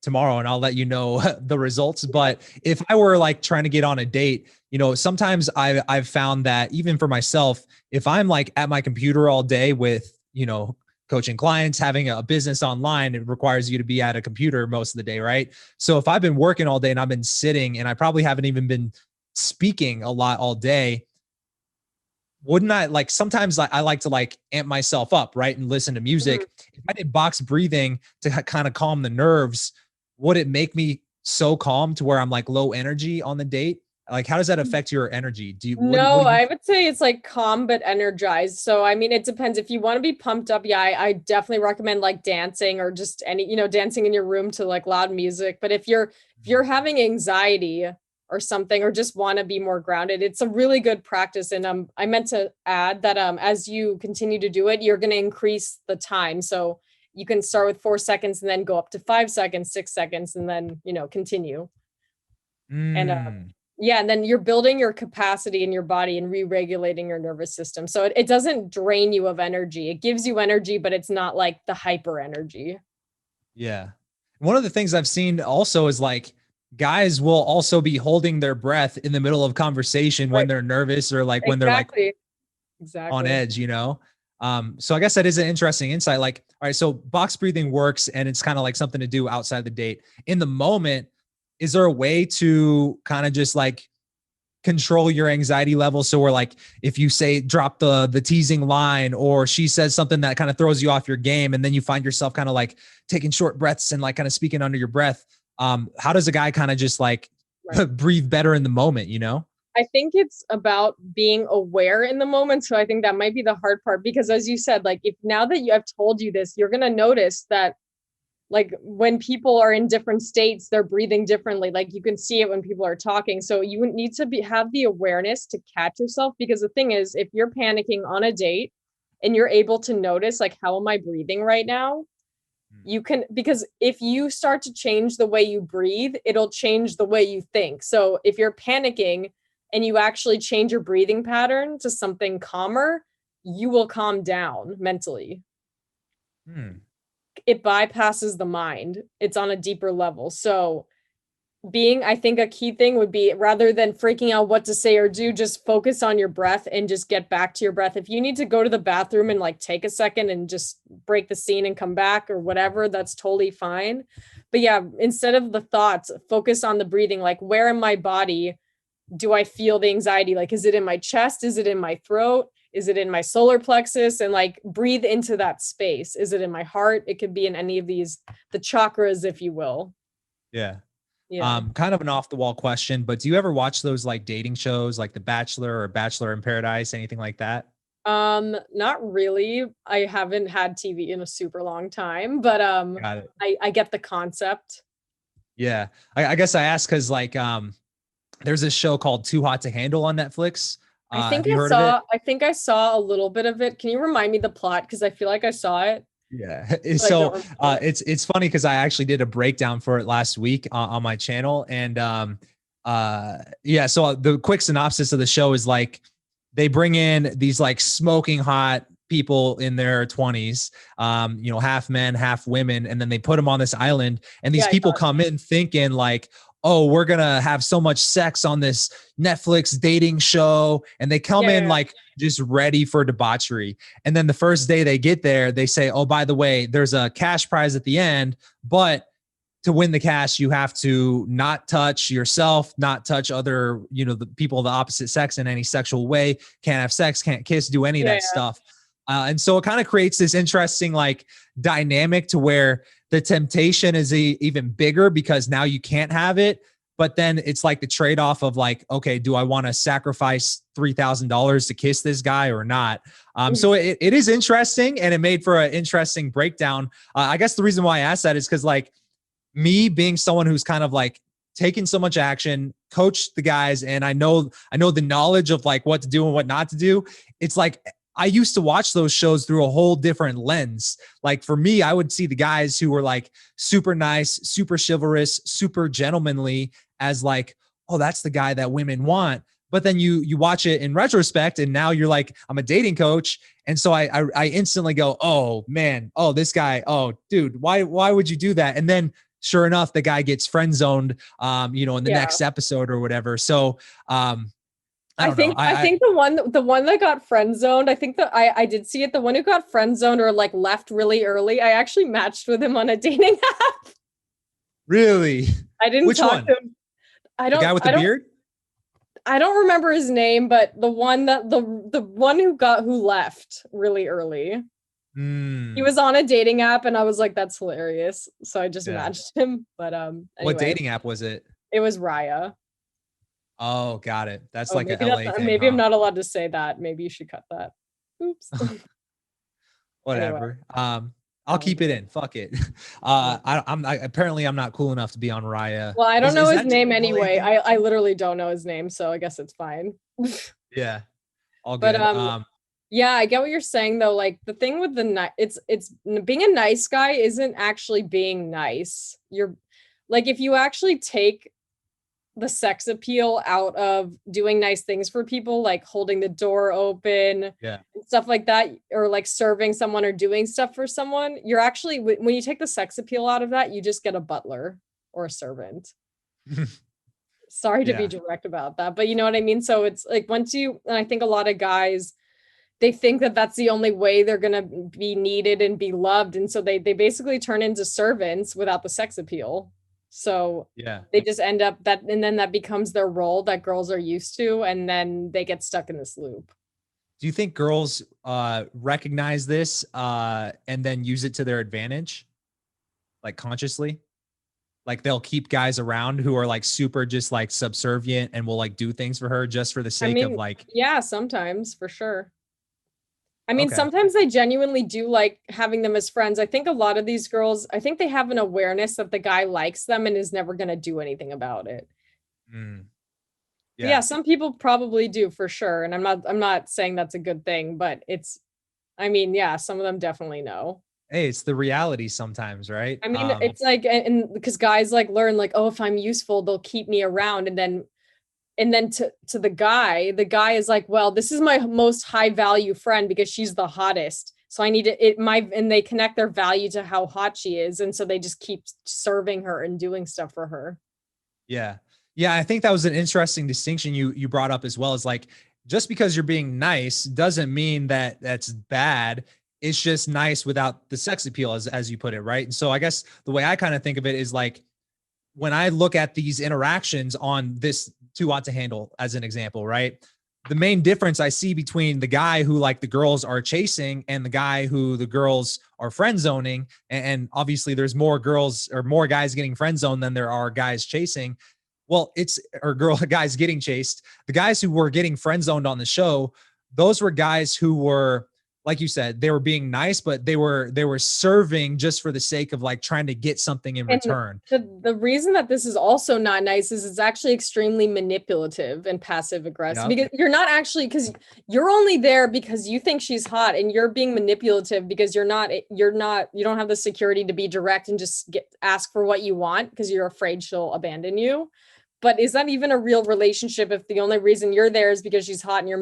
tomorrow and I'll let you know the results. But if I were like trying to get on a date, sometimes I've found that even for myself, if I'm like at my computer all day with, coaching clients, having a business online, it requires you to be at a computer most of the day, right? So if I've been working all day and I've been sitting and I probably haven't even been speaking a lot all day, wouldn't I like, sometimes I like to like amp myself up, right? And listen to music. If I did box breathing to kind of calm the nerves, would it make me so calm to where I'm like low energy on the date? Like, how does that affect your energy? No, What do you? I would say it's like calm but energized. So, I mean, it depends. If you want to be pumped up, yeah, I definitely recommend like dancing or just any, dancing in your room to like loud music. But if you're having anxiety or something, or just want to be more grounded, it's a really good practice. And I meant to add that as you continue to do it, you're going to increase the time. So you can start with 4 seconds and then go up to 5 seconds, 6 seconds, and then, continue. And yeah, and then you're building your capacity in your body and re-regulating your nervous system. So it doesn't drain you of energy. It gives you energy, but it's not like the hyper energy. Yeah. One of the things I've seen also is like guys will also be holding their breath in the middle of conversation when Right. they're nervous or like when they're like Exactly. on Exactly. edge. So I guess that is an interesting insight. Like, all right, so box breathing works and it's kind of like something to do outside the date. In the moment, is there a way to kind of just like control your anxiety level? So we're like, if you say drop the teasing line, or she says something that kind of throws you off your game, and then you find yourself kind of like taking short breaths and like kind of speaking under your breath. How does a guy kind of just like Right. breathe better in the moment? I think it's about being aware in the moment. So I think that might be the hard part, because as you said, like if now that I've told you this, you're going to notice that like when people are in different states, they're breathing differently. Like you can see it when people are talking. So you need to have the awareness to catch yourself, because the thing is, if you're panicking on a date and you're able to notice like, how am I breathing right now? You can, because if you start to change the way you breathe, it'll change the way you think. So if you're panicking and you actually change your breathing pattern to something calmer, you will calm down mentally. It bypasses the mind. It's on a deeper level. So I think a key thing would be, rather than freaking out what to say or do, just focus on your breath and just get back to your breath. If you need to go to the bathroom and like take a second and just break the scene and come back or whatever, that's totally fine. But yeah, instead of the thoughts, focus on the breathing. Like, where in my body do I feel the anxiety? Like, is it in my chest? Is it in my throat? Is it in my solar plexus? And like breathe into that space. Is it in my heart? It could be in any of these, the chakras, if you will. Yeah. Yeah. Kind of an off the wall question, but do you ever watch those like dating shows like The Bachelor or Bachelor in Paradise, anything like that? Not really. I haven't had TV in a super long time, but Got it. I get the concept. Yeah. I guess I asked because like there's this show called Too Hot to Handle on Netflix. Have you heard of it? I think I saw a little bit of it. Can you remind me the plot? Because I feel like I saw it, Yeah. but I don't So remember. it's funny because I actually did a breakdown for it last week on my channel. And yeah, so the quick synopsis of the show is like they bring in these like smoking hot people in their 20s, half men, half women, and then they put them on this island. And these Yeah, I people saw it. come in thinking like, oh, we're gonna have so much sex on this Netflix dating show. And they come Yeah, in yeah, like just ready for debauchery. And then the first day they get there, they say, oh, by the way, there's a cash prize at the end, but to win the cash, you have to not touch yourself, not touch other, the people of the opposite sex in any sexual way, can't have sex, can't kiss, do any of yeah, that stuff. And so it kind of creates this interesting like dynamic to where the temptation is even bigger because now you can't have it. But then it's like the trade-off of like, okay, do I want to sacrifice $3,000 to kiss this guy or not? yeah. So it is interesting, and it made for an interesting breakdown. I guess the reason why I asked that is because like me being someone who's kind of like taken so much action, coached the guys, and I know the knowledge of like what to do and what not to do. It's like I used to watch those shows through a whole different lens. Like for me, I would see the guys who were like super nice, super chivalrous, super gentlemanly as like, oh, that's the guy that women want. But then you watch it in retrospect, and now you're like, I'm a dating coach, and so I instantly go, oh man, oh this guy, oh dude, why would you do that? And then sure enough, the guy gets friend zoned, in the Yeah. next episode or whatever. So I don't know. I think the one that got friend zoned, I think that I did see it. The one who got friend zoned or like left really early, I actually matched with him on a dating app. Really, I didn't which talk one? to him. The guy with the beard? I don't remember his name, but the one that the one who left really early. He Mm, was on a dating app and I was like, that's hilarious. So I just yeah. matched him. But What anyway, dating app was it? it was Raya. Oh, got it. That's Oh, like a LA thing, maybe I'm huh? not allowed to say that. Maybe you should cut that. Oops. Anyway, Whatever. I'll um, keep it in. Fuck it. Apparently I'm not cool enough to be on Raya. well, I don't know Is his that just name an LA anyway. thing? I literally don't know his name, so I guess it's fine. Yeah, all But good. yeah, I get what you're saying though. Like the thing with it's being a nice guy isn't actually being nice. You're like if you actually take the sex appeal out of doing nice things for people, like holding the door open, Yeah. stuff like that, or like serving someone or doing stuff for someone, you're actually when you take the sex appeal out of that, you just get a butler or a servant. Sorry to be Yeah. direct about that, but you know what I mean? So it's like and I think a lot of guys, they think that that's the only way they're going to be needed and be loved. And so they basically turn into servants without the sex appeal. So Yeah. they just end up and then that becomes their role that girls are used to. And then they get stuck in this loop. Do you think girls recognize this and then use it to their advantage, like consciously? Like they'll keep guys around who are like super just like subservient and will like do things for her just for the I sake of mean, like, yeah, sometimes for sure. I mean, okay. sometimes they genuinely do like having them as friends. I think a lot of these girls, I think they have an awareness that the guy likes them and is never going to do anything about it. Mm, But yeah, yeah. some people probably do for sure. And I'm not saying that's a good thing, but I mean, yeah, some of them definitely know. Hey, it's the reality sometimes, right? I mean, it's like, and because guys like learn like, oh, if I'm useful, they'll keep me around. And then to the guy is like, well, this is my most high value friend because she's the hottest. So I need and they connect their value to how hot she is. And so they just keep serving her and doing stuff for her. Yeah. Yeah. I think that was an interesting distinction you brought up as well, is like, just because you're being nice doesn't mean that that's bad. It's just nice without the sex appeal, as you put it. Right. And so I guess the way I kind of think of it is like, when I look at these interactions on this Too Hot to Handle as an example, right? the main difference I see between the guy who like the girls are chasing and the guy who the girls are friend zoning, and obviously there's more girls or more guys getting friend zoned than there are guys chasing. Well, it's or guys getting chased. The guys who were getting friend zoned on the show, those were guys who were, like you said, they were being nice, but they were serving just for the sake of like trying to get something in return. The reason that this is also not nice is it's actually extremely manipulative and passive aggressive, because you're not actually, because you're only there because you think she's hot, and you're being manipulative because you don't have the security to be direct and just ask for what you want because you're afraid she'll abandon you. But is that even a real relationship if the only reason you're there is because she's hot and you're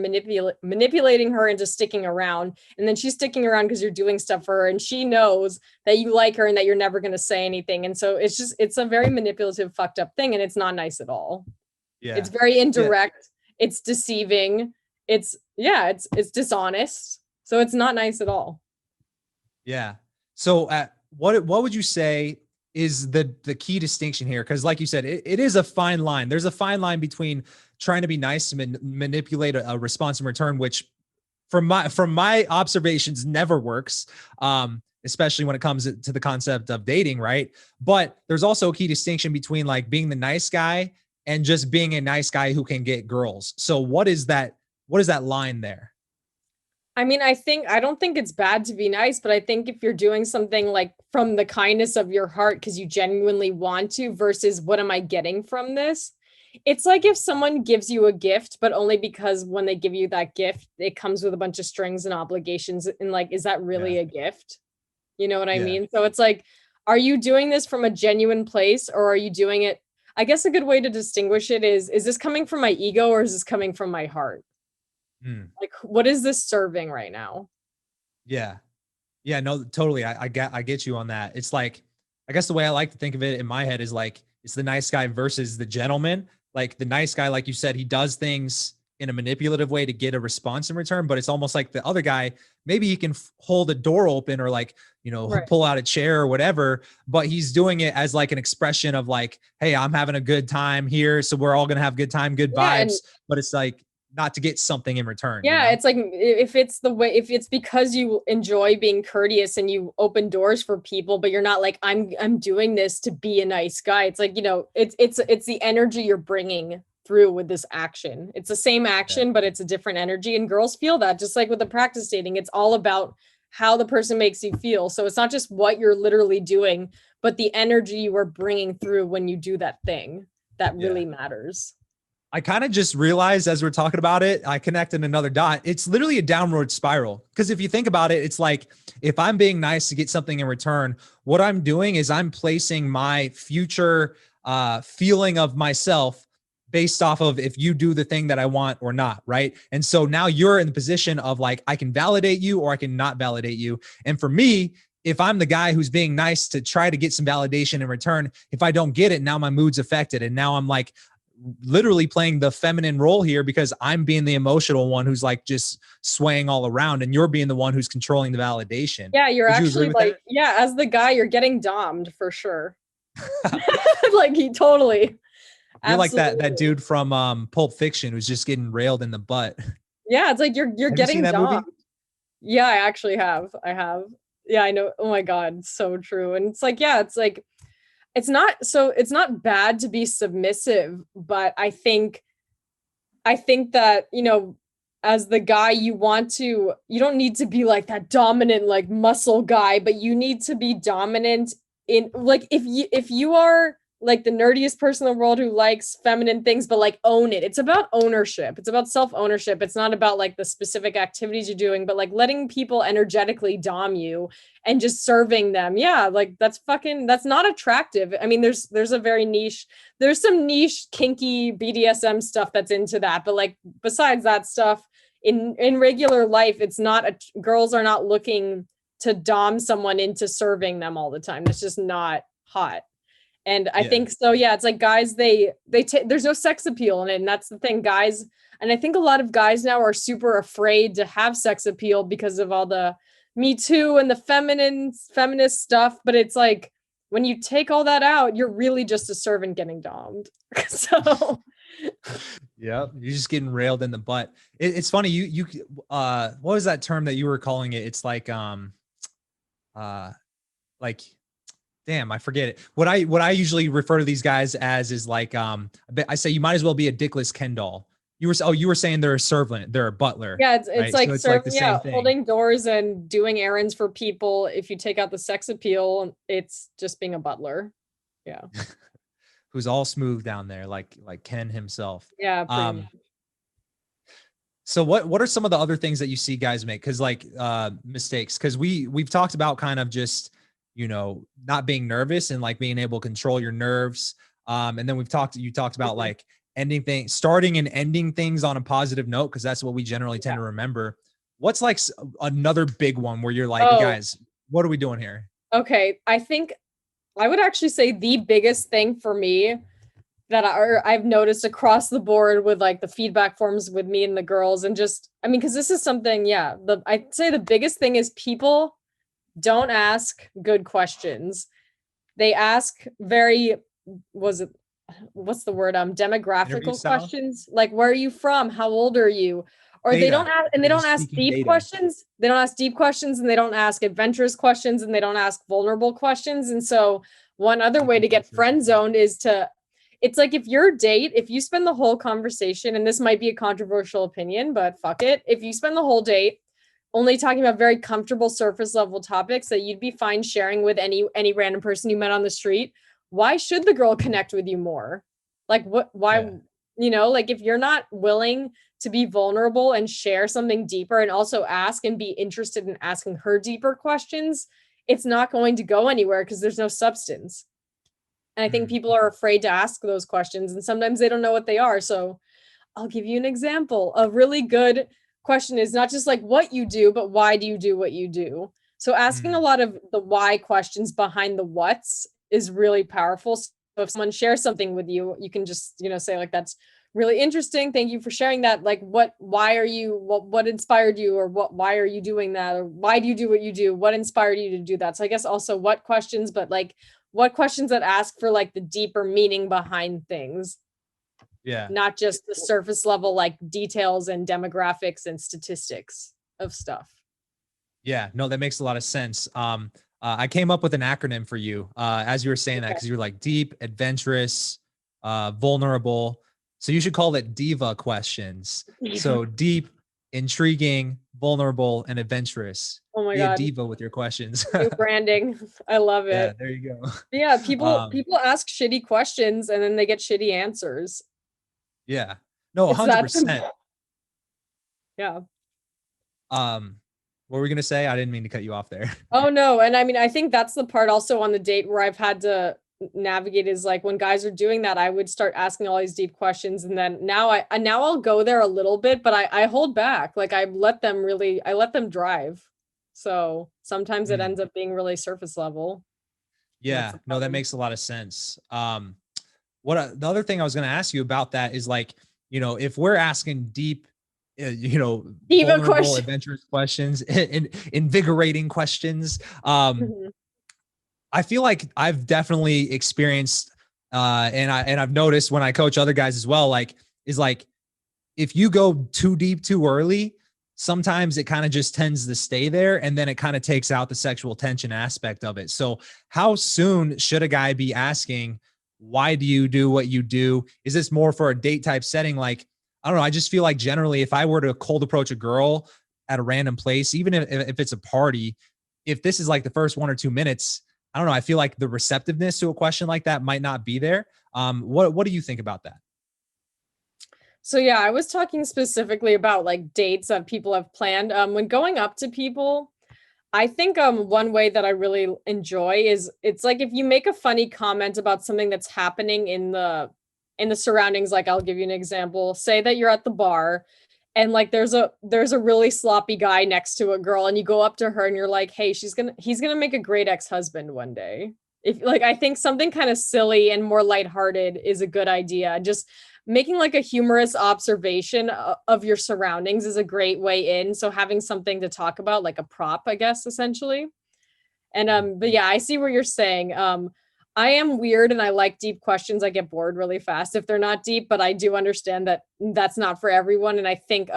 manipulating her into sticking around, and then she's sticking around because you're doing stuff for her and she knows that you like her and that you're never going to say anything. And so it's a very manipulative, fucked up thing, and it's not nice at all. Yeah. It's very indirect. Yeah. It's deceiving. It's dishonest. So it's not nice at all. Yeah. So what would you say is the key distinction here? Because like you said, it is a fine line. There's a fine line between trying to be nice and manipulate a response in return, which from my observations never works, especially when it comes to the concept of dating, right? But there's also a key distinction between like being the nice guy and just being a nice guy who can get girls. So what is that line there? I mean, I don't think it's bad to be nice, but I think if you're doing something like from the kindness of your heart because you genuinely want to, versus what am I getting from this? It's like if someone gives you a gift, but only because when they give you that gift, it comes with a bunch of strings and obligations. And like, is that really a gift? You know what I mean? So it's like, are you doing this from a genuine place, or are you doing it? I guess a good way to distinguish it is this coming from my ego or is this coming from my heart? Like, what is this serving right now? Yeah. No, totally. I get you on that. It's like, I guess the way I like to think of it in my head is like, it's the nice guy versus the gentleman. Like the nice guy, like you said, he does things in a manipulative way to get a response in return, but it's almost like the other guy, maybe he can hold a door open or like, pull out a chair or whatever, but he's doing it as like an expression of like, hey, I'm having a good time here. So we're all going to have good time, good vibes, but it's like, not to get something in return. Yeah, it's like if it's because you enjoy being courteous and you open doors for people, but you're not like I'm doing this to be a nice guy. It's like, it's the energy you're bringing through with this action. It's the same action, but it's a different energy, and girls feel that. Just like with the practice dating, it's all about how the person makes you feel. So it's not just what you're literally doing, but the energy you are bringing through when you do that thing that really matters. I kind of just realized as we're talking about it, I connected another dot. It's literally a downward spiral. Because if you think about it, it's like, if I'm being nice to get something in return, what I'm doing is I'm placing my future feeling of myself based off of if you do the thing that I want or not, right? And so now you're in the position of like, I can validate you or I can not validate you. And for me, if I'm the guy who's being nice to try to get some validation in return, if I don't get it, now my mood's affected. And now I'm like, literally playing the feminine role here because I'm being the emotional one who's like just swaying all around, and you're being the one who's controlling the validation. Yeah, you're actually like, as the guy, you're getting dommed for sure. Like he totally. You're like that dude from Pulp Fiction who's just getting railed in the butt. Yeah, it's like you're getting dommed. Yeah, I actually have. I have. Yeah, I know. Oh my God, so true. And it's like, it's like, it's not bad to be submissive, but I think that, as the guy, you don't need to be like that dominant, like muscle guy, but you need to be dominant in like, if you are like the nerdiest person in the world who likes feminine things, but like own it. It's about ownership. It's about self-ownership. It's not about like the specific activities you're doing, but like letting people energetically dom you and just serving them. Yeah. Like that's not attractive. I mean, there's some niche kinky BDSM stuff that's into that. But like, besides that stuff in regular life, it's not girls are not looking to dom someone into serving them all the time. That's just not hot. And I think so. Yeah, it's like guys, there's no sex appeal in it, and that's the thing, guys. And I think a lot of guys now are super afraid to have sex appeal because of all the Me Too and the feminist stuff. But it's like when you take all that out, you're really just a servant getting dommed. So Yep. You're just getting railed in the butt. It's funny. What was that term that you were calling it? It's uh, like, damn, I forget it. What I usually refer to these guys as is like, I say you might as well be a dickless Ken doll. You were saying they're a servant, they're a butler, Yeah, it's right? like So it's like the serving, same yeah, thing. holding doors and doing errands for people. If you take out the sex appeal, it's just being a butler. Yeah. Who's all smooth down there, like Ken himself. Yeah, pretty much. Um, So what are some of the other things that you see guys make? Cause like mistakes, cause we've talked about kind of just, not being nervous and like being able to control your nerves. And then you talked about Mhm. like starting and ending things on a positive note, cause that's what we generally tend Yeah. to remember. What's like another big one where you're like, Oh, guys, what are we doing here? okay. I think I would actually say the biggest thing for me that I've noticed across the board with like the feedback forms with me and the girls, and just, I mean, because this is something, yeah, I'd say the biggest thing is people don't ask good questions. They ask very, was it, what's the word, Interview demographical style? questions, like where are you from, how old are you, or they don't Data. ask, and they They're don't just ask speaking deep data. questions, they don't ask deep questions, and they don't ask adventurous questions, and they don't ask vulnerable questions. And so one other Deep way and to get friend surface. zoned is to, it's like if you spend the whole conversation, and this might be a controversial opinion, but fuck it, if you spend the whole date only talking about very comfortable surface level topics that you'd be fine sharing with any random person you met on the street, why should the girl connect with you more? Like what, why, Yeah. like if you're not willing to be vulnerable and share something deeper and also ask and be interested in asking her deeper questions, it's not going to go anywhere because there's no substance. And I think Mm. people are afraid to ask those questions, and sometimes they don't know what they are. So I'll give you an example. A really good question is not just like what you do, but why do you do what you do? So asking a Mm. lot of the why questions behind the what's is really powerful. So if someone shares something with you, you can just, say like, that's really interesting. Thank you for sharing that. Like what inspired you, or why are you doing that? Or why do you do what you do? What inspired you to do that? So I guess also what questions, but like what questions that ask for like the deeper meaning behind things, Yeah. not just the surface level like details and demographics and statistics of stuff. Yeah, no, that makes a lot of sense. I came up with an acronym for you as you were saying that, Okay. because you were like deep, adventurous, vulnerable. So you should call it diva questions. So deep, intriguing, vulnerable, and adventurous. Oh my Be a God. diva with your questions. New branding. I love Yeah, it. there you go. Yeah, people ask shitty questions and then they get shitty answers. Yeah, no, It's that 100%. simple. Yeah. What were we gonna say? I didn't mean to cut you off there. Oh no. And I mean, I think that's the part also on the date where I've had to navigate, is like when guys are doing that, I would start asking all these deep questions. And then now I'll go there a little bit, but I hold back. Like I let them drive. So sometimes it Mm. ends up being really surface level. And that's Yeah, the no, that problem. makes a lot of sense. The other thing I was going to ask you about that is like, if we're asking deep, Diva vulnerable, question. adventurous questions, invigorating questions, Mhm. I feel like I've definitely experienced, and I've noticed when I coach other guys as well, like, is like, if you go too deep too early, sometimes it kind of just tends to stay there, and then it kind of takes out the sexual tension aspect of it. So how soon should a guy be asking, why do you do what you do? Is this more for a date type setting? Like, I don't know. I just feel like generally, if I were to cold approach a girl at a random place, even if it's a party, if this is like the first 1 or 2 minutes, I don't know. I feel like the receptiveness to a question like that might not be there. What do you think about that? So yeah, I was talking specifically about like dates that people have planned. When going up to people, I think one way that I really enjoy is, it's like if you make a funny comment about something that's happening in the surroundings. Like I'll give you an example. Say that you're at the bar and like there's a really sloppy guy next to a girl, and you go up to her and you're like, "Hey, he's going to make a great ex-husband one day." If like, I think something kind of silly and more lighthearted is a good idea. Just making like a humorous observation of your surroundings is a great way in. So having something to talk about, like a prop, I guess, essentially. And but yeah, I see what you're saying. I am weird and I like deep questions. I get bored really fast if they're not deep, but I do understand that that's not for everyone. And I think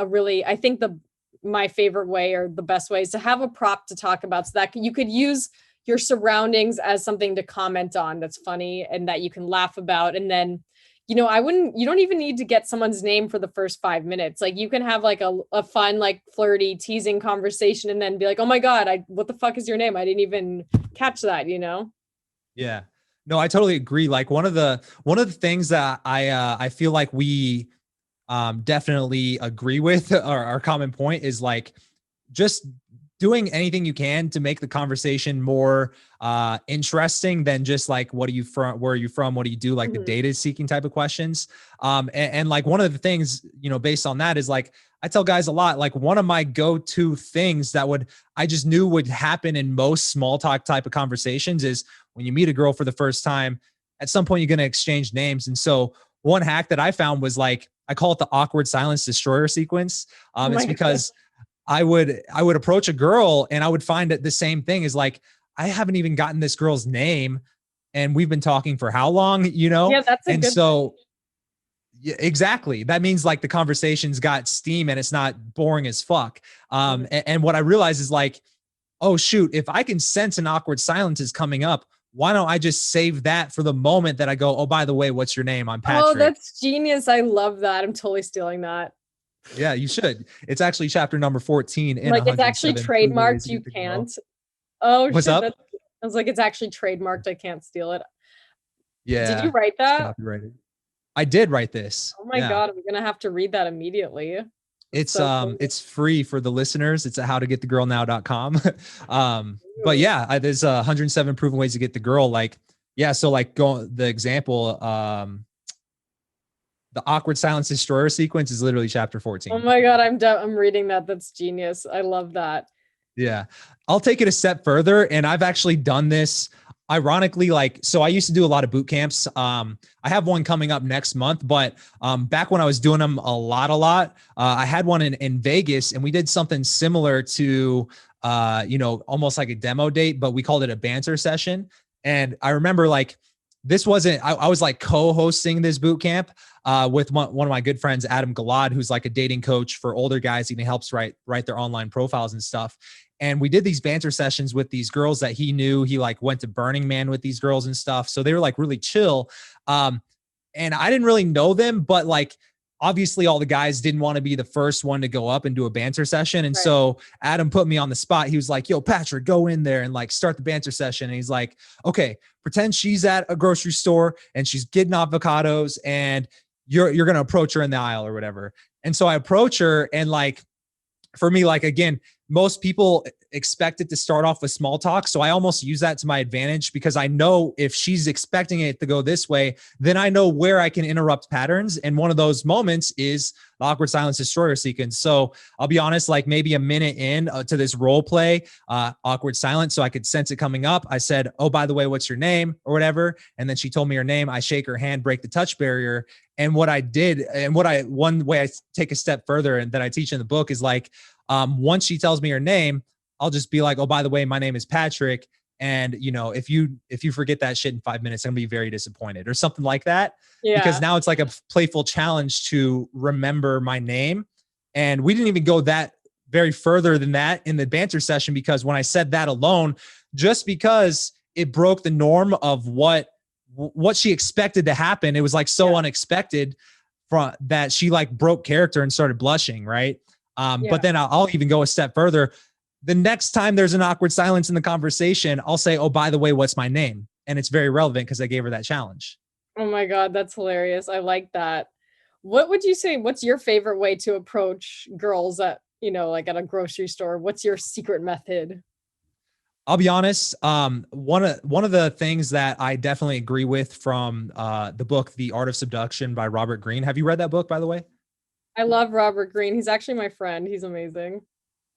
my favorite way or the best way is to have a prop to talk about so that you could use your surroundings as something to comment on that's funny and that you can laugh about. And then, you don't even need to get someone's name for the first 5 minutes. Like you can have like a fun, like flirty teasing conversation and then be like, oh my God, what the fuck is your name? I didn't even catch that, Yeah. No, I totally agree. Like one of the things that I feel like we definitely agree with, our common point is like just doing anything you can to make the conversation more interesting than just like, what are you from? Where are you from? What do you do? Like the data seeking type of questions. And like one of the things, based on that is like, I tell guys a lot, like one of my go-to things that I just knew would happen in most small talk type of conversations is when you meet a girl for the first time, at some point you're going to exchange names. And so one hack that I found was like, I call it the awkward silence destroyer sequence. It's because I would approach a girl and I would find that the same thing is like, I haven't even gotten this girl's name and we've been talking for how long, Yeah, that's a and good so yeah, exactly. That means like the conversation's got steam and it's not boring as fuck. And what I realized is like, oh shoot, if I can sense an awkward silence is coming up, why don't I just save that for the moment that I go, oh, by the way, what's your name? I'm Patrick. Oh, that's genius. I love that. I'm totally stealing that. Yeah, you should. It's actually chapter number 14. Like it's actually trademarked. You can't. Oh, what's shit. up? I was like, it's actually trademarked. I can't steal it. Yeah. Did you write that? Copyrighted. I did write this. Oh my God. I'm going to have to read that immediately. It's it's free for the listeners. It's at howtogetthegirlnow.com. But yeah, there's 107 proven ways to get the girl. Like, yeah. So like the example, the awkward silence destroyer sequence is literally chapter 14. Oh my God. I'm reading that. That's genius. I love that. Yeah. I'll take it a step further. And I've actually done this ironically, so I used to do a lot of boot camps. I have one coming up next month, but back when I was doing them a lot, I had one in Vegas and we did something similar to, almost like a demo date, but we called it a banter session. And I remember this wasn't, I was like co-hosting this boot camp with one of my good friends, Adam Galad, who's like a dating coach for older guys. He helps write their online profiles and stuff. And we did these banter sessions with these girls that he knew. He went to Burning Man with these girls and stuff. So they were really chill. And I didn't really know them, but obviously all the guys didn't want to be the first one to go up and do a banter session. And so Adam put me on the spot. He was like, yo, Patrick, go in there and start the banter session. And he's like, okay, pretend she's at a grocery store and she's getting avocados and you're going to approach her in the aisle or whatever. And so I approach her and for me, again, most people expect it to start off with small talk. So I almost use that to my advantage because I know if she's expecting it to go this way, then I know where I can interrupt patterns. And one of those moments is the awkward silence destroyer sequence. So I'll be honest, maybe a minute in to this role play, awkward silence. So I could sense it coming up. I said, oh, by the way, what's your name or whatever. And then she told me her name. I shake her hand, break the touch barrier. And what I did, and one way I take a step further and that I teach in the book is once she tells me her name, I'll just be like, oh, by the way, my name is Patrick. And if you forget that shit in 5 minutes, I'm gonna be very disappointed or something like that. Yeah. Because now it's like a playful challenge to remember my name. And we didn't even go that very further than that in the banter session, because when I said that alone, just because it broke the norm of what she expected to happen, it was so unexpected that she broke character and started blushing. Right. But then I'll even go a step further. The next time there's an awkward silence in the conversation, I'll say, oh, by the way, what's my name? And it's very relevant because I gave her that challenge. Oh my God, that's hilarious. I like that. What would you say, what's your favorite way to approach girls at, at a grocery store? What's your secret method? I'll be honest. One of the things that I definitely agree with from the book, The Art of Seduction by Robert Greene. Have you read that book, by the way? I love Robert Greene. He's actually my friend. He's amazing.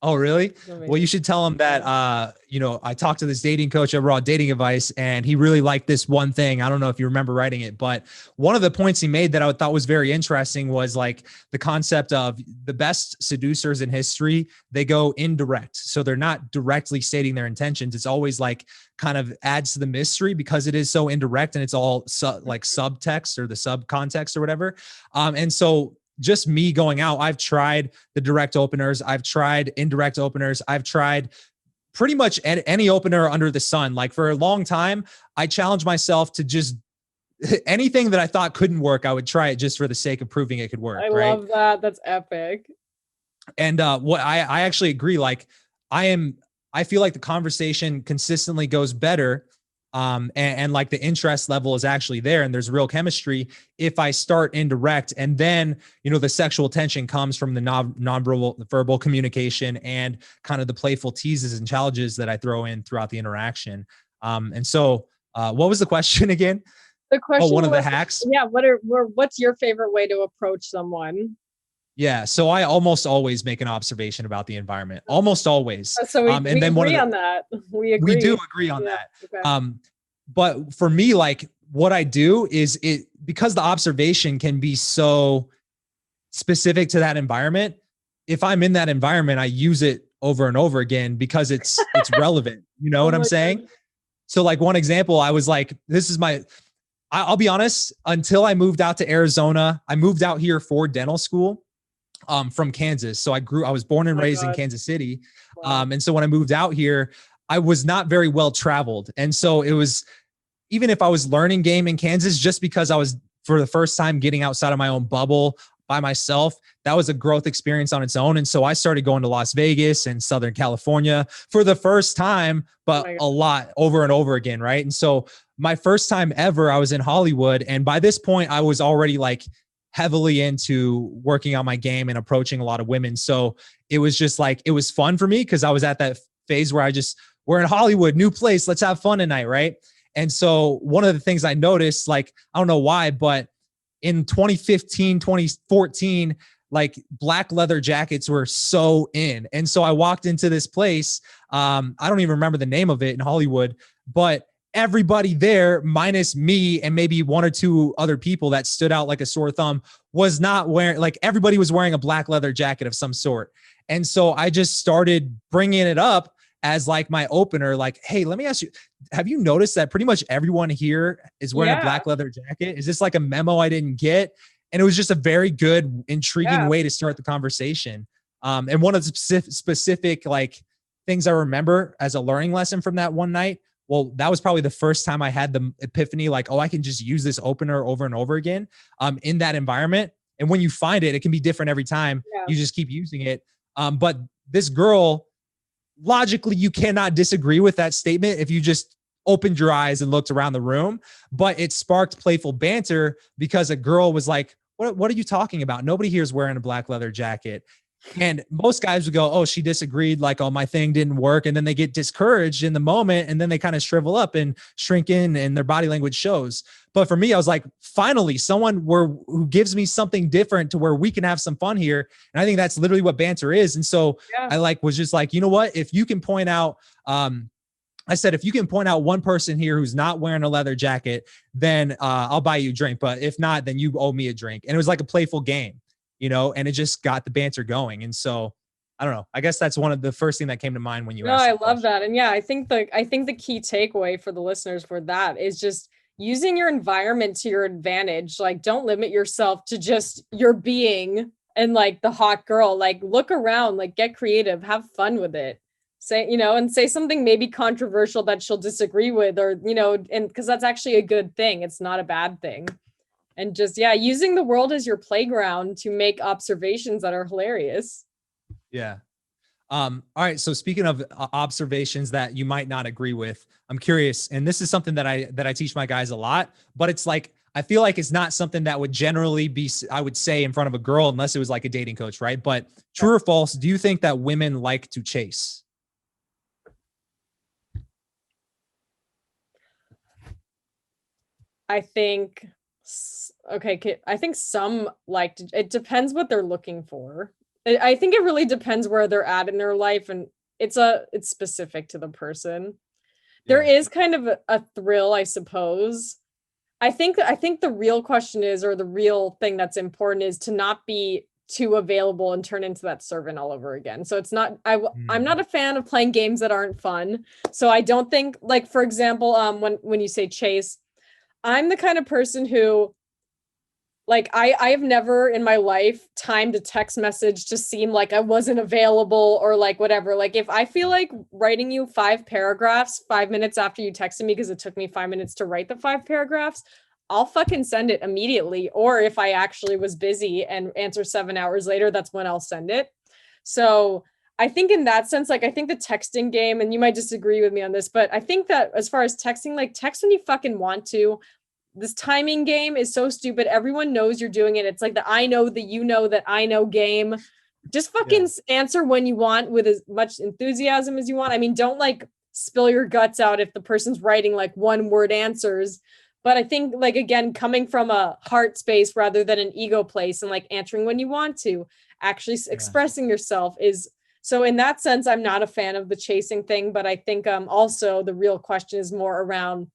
Oh, really? It's Well, you amazing. should tell him that, I talked to this dating coach overall dating advice, and he really liked this one thing. I don't know if you remember writing it, but one of the points he made that I thought was very interesting was like the concept of the best seducers in history, they go indirect. So they're not directly stating their intentions. It's always like kind of adds to the mystery because it is so indirect and it's all like subtext or the sub context or whatever. And so just me going out, I've tried the direct openers, I've tried indirect openers, I've tried pretty much any opener under the sun. Like for a long time, I challenged myself to just anything that I thought couldn't work, I would try it just for the sake of proving it could work. I Right. love that. That's epic. And what I actually agree, like I feel like the conversation consistently goes better. And like the interest level is actually there and there's real chemistry if I start indirect, and then, the sexual tension comes from the non-verbal communication and kind of the playful teases and challenges that I throw in throughout the interaction. And so what was the question again? The Oh, question one of the was, hacks. yeah, what's your favorite way to approach someone? Yeah. So I almost always make an observation about the environment, almost always. So we, And we then one of agree the, on that. We we do agree. agree on Yeah. that. Okay. But for me, like what I do is because the observation can be so specific to that environment. If I'm in that environment, I use it over and over again because it's relevant. You know Oh what I'm my saying? God. So like one example, I was like, I'll be honest, until I moved out to Arizona, I moved out here for dental school from Kansas. So I was born Oh and my raised in God. Kansas City. Wow. And so when I moved out here, I was not very well traveled. And so it was, even if I was learning game in Kansas, just because I was for the first time getting outside of my own bubble by myself, that was a growth experience on its own. And so I started going to Las Vegas and Southern California for the first time, Oh but my a God. lot over and over again. Right. And so my first time ever, I was in Hollywood. And by this point, I was already like heavily into working on my game and approaching a lot of women. So it was just like, it was fun for me because I was at that phase where we're in Hollywood, new place, let's have fun tonight. Right. And so one of the things I noticed, like, I don't know why, but in 2015, 2014, like black leather jackets were so in. And so I walked into this place. I don't even remember the name of it in Hollywood, but everybody there, minus me and maybe one or two other people that stood out like a sore thumb, was not wearing, like everybody was wearing a black leather jacket of some sort. And so I just started bringing it up as like my opener, like, hey, let me ask you, have you noticed that pretty much everyone here is wearing a Yeah. black leather jacket? Is this like a memo I didn't get? And it was just a very good, intriguing Yeah. way to start the conversation. And one of the specific like things I remember as a learning lesson from that one night, well, that was probably the first time I had the epiphany, like, oh, I can just use this opener over and over again in that environment. And when you find it, it can be different every time. Yeah. You just keep using it. But this girl, logically, you cannot disagree with that statement if you just opened your eyes and looked around the room. But it sparked playful banter because a girl was like, what are you talking about? Nobody here is wearing a black leather jacket. And most guys would go, oh, she disagreed, like, oh, my thing didn't work. And then they get discouraged in the moment and then they kind of shrivel up and shrink in and their body language shows. But for me, I was like, finally, someone who gives me something different to where we can have some fun here. And I think that's literally what banter is. And so Yeah. I was just like, you know what? If you can point out, I said, if you can point out one person here who's not wearing a leather jacket, then I'll buy you a drink. But if not, then you owe me a drink. And it was like a playful game, and it just got the banter going. And so I don't know. I guess that's one of the first thing that came to mind when you No, asked I that love question. that. And yeah, I think the key takeaway for the listeners for that is just using your environment to your advantage. Like, don't limit yourself to just your being and like the hot girl. Like, look around, like get creative, have fun with it. Say, and say something maybe controversial that she'll disagree with, or, and because that's actually a good thing. It's not a bad thing. And just, yeah, using the world as your playground to make observations that are hilarious. Yeah. All right. So speaking of observations that you might not agree with, I'm curious, and this is something that I teach my guys a lot, but it's like, I feel like it's not something that would generally be, I would say, in front of a girl, unless it was like a dating coach, right? But true or false, do you think that women like to chase? I think, okay, I think some like it depends what they're looking for. I think it really depends where they're at in their life, and it's specific to the person. There Yeah. is kind of a thrill, I suppose. I think the real question is, or the real thing that's important is to not be too available and turn into that servant all over again. So it's not I'm Mm. not a fan of playing games that aren't fun. So I don't think, like, for example, when you say chase, I'm the kind of person who, like, I have never in my life timed a text message to seem like I wasn't available or like whatever. Like, if I feel like writing you 5 paragraphs 5 minutes after you texted me because it took me 5 minutes to write the 5 paragraphs, I'll fucking send it immediately. Or if I actually was busy and answer 7 hours later, that's when I'll send it. So I think in that sense, like, I think the texting game, and you might disagree with me on this, but I think that as far as texting, like, text when you fucking want to. This timing game is so stupid. Everyone knows you're doing it. It's like the I know that you know that I know game. Just fucking Yeah. answer when you want with as much enthusiasm as you want. I mean, don't like spill your guts out if the person's writing like one word answers. But I think, like, again, coming from a heart space rather than an ego place, and like answering when you want to, actually Yeah. expressing yourself is, so in that sense, I'm not a fan of the chasing thing. But I think also the real question is more around,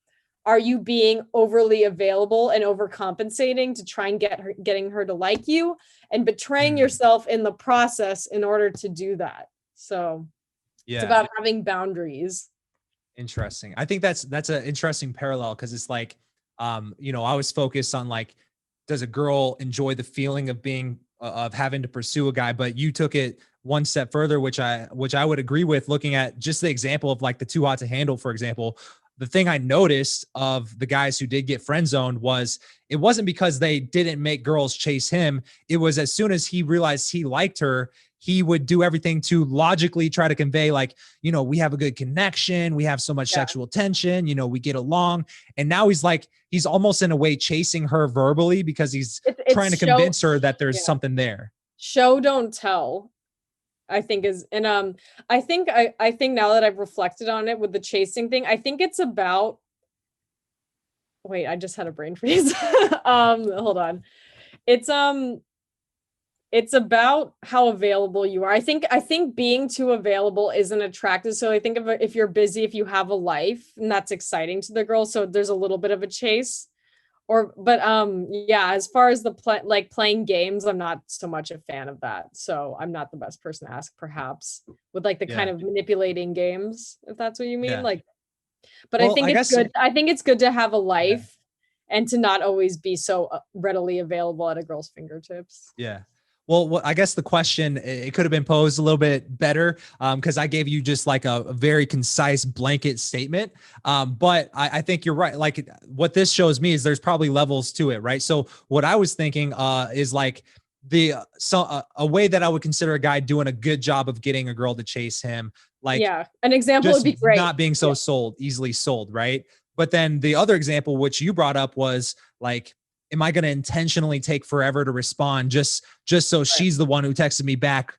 are you being overly available and overcompensating to try and getting her to like you, and betraying Mm. yourself in the process in order to do that? So it's Yeah. about having boundaries. Interesting. I think that's an interesting parallel because it's like, I was focused on like, does a girl enjoy the feeling of being of having to pursue a guy? But you took it one step further, which I would agree with. Looking at just the example of like the too hot to handle, for example, the thing I noticed of the guys who did get friend zoned was it wasn't because they didn't make girls chase him. It was as soon as he realized he liked her, he would do everything to logically try to convey like, we have a good connection, we have so much Yeah. sexual tension, we get along. And now he's like, he's almost in a way chasing her verbally because he's trying It's to show, convince her that there's yeah, something there. show don't tell, I think is, and I think now that I've reflected on it with the chasing thing, I think it's about, wait, I just had a brain freeze. Hold on. It's it's about how available you are. I think being too available isn't attractive. So I think if you're busy, if you have a life, and that's exciting to the girl, so there's a little bit of a chase. Or but yeah, as far as the like playing games, I'm not so much a fan of that. So I'm not the best person to ask, perhaps, with like the kind Yeah. of manipulating games, if that's what you mean. Yeah. Like, but I Well, think I it's guess, good. I think it's good to have a yeah. life and to not always be so readily available at a girl's fingertips. Yeah. Well, I guess the question, it could have been posed a little bit better because I gave you just like a very concise blanket statement. But I think you're right. Like what this shows me is there's probably levels to it, right? So what I was thinking is like a way that I would consider a guy doing a good job of getting a girl to chase him, like Yeah, an example would just be great. not being so easily sold, right? But then the other example, which you brought up, was like, am I going to intentionally take forever to respond just so Right. she's the one who texted me back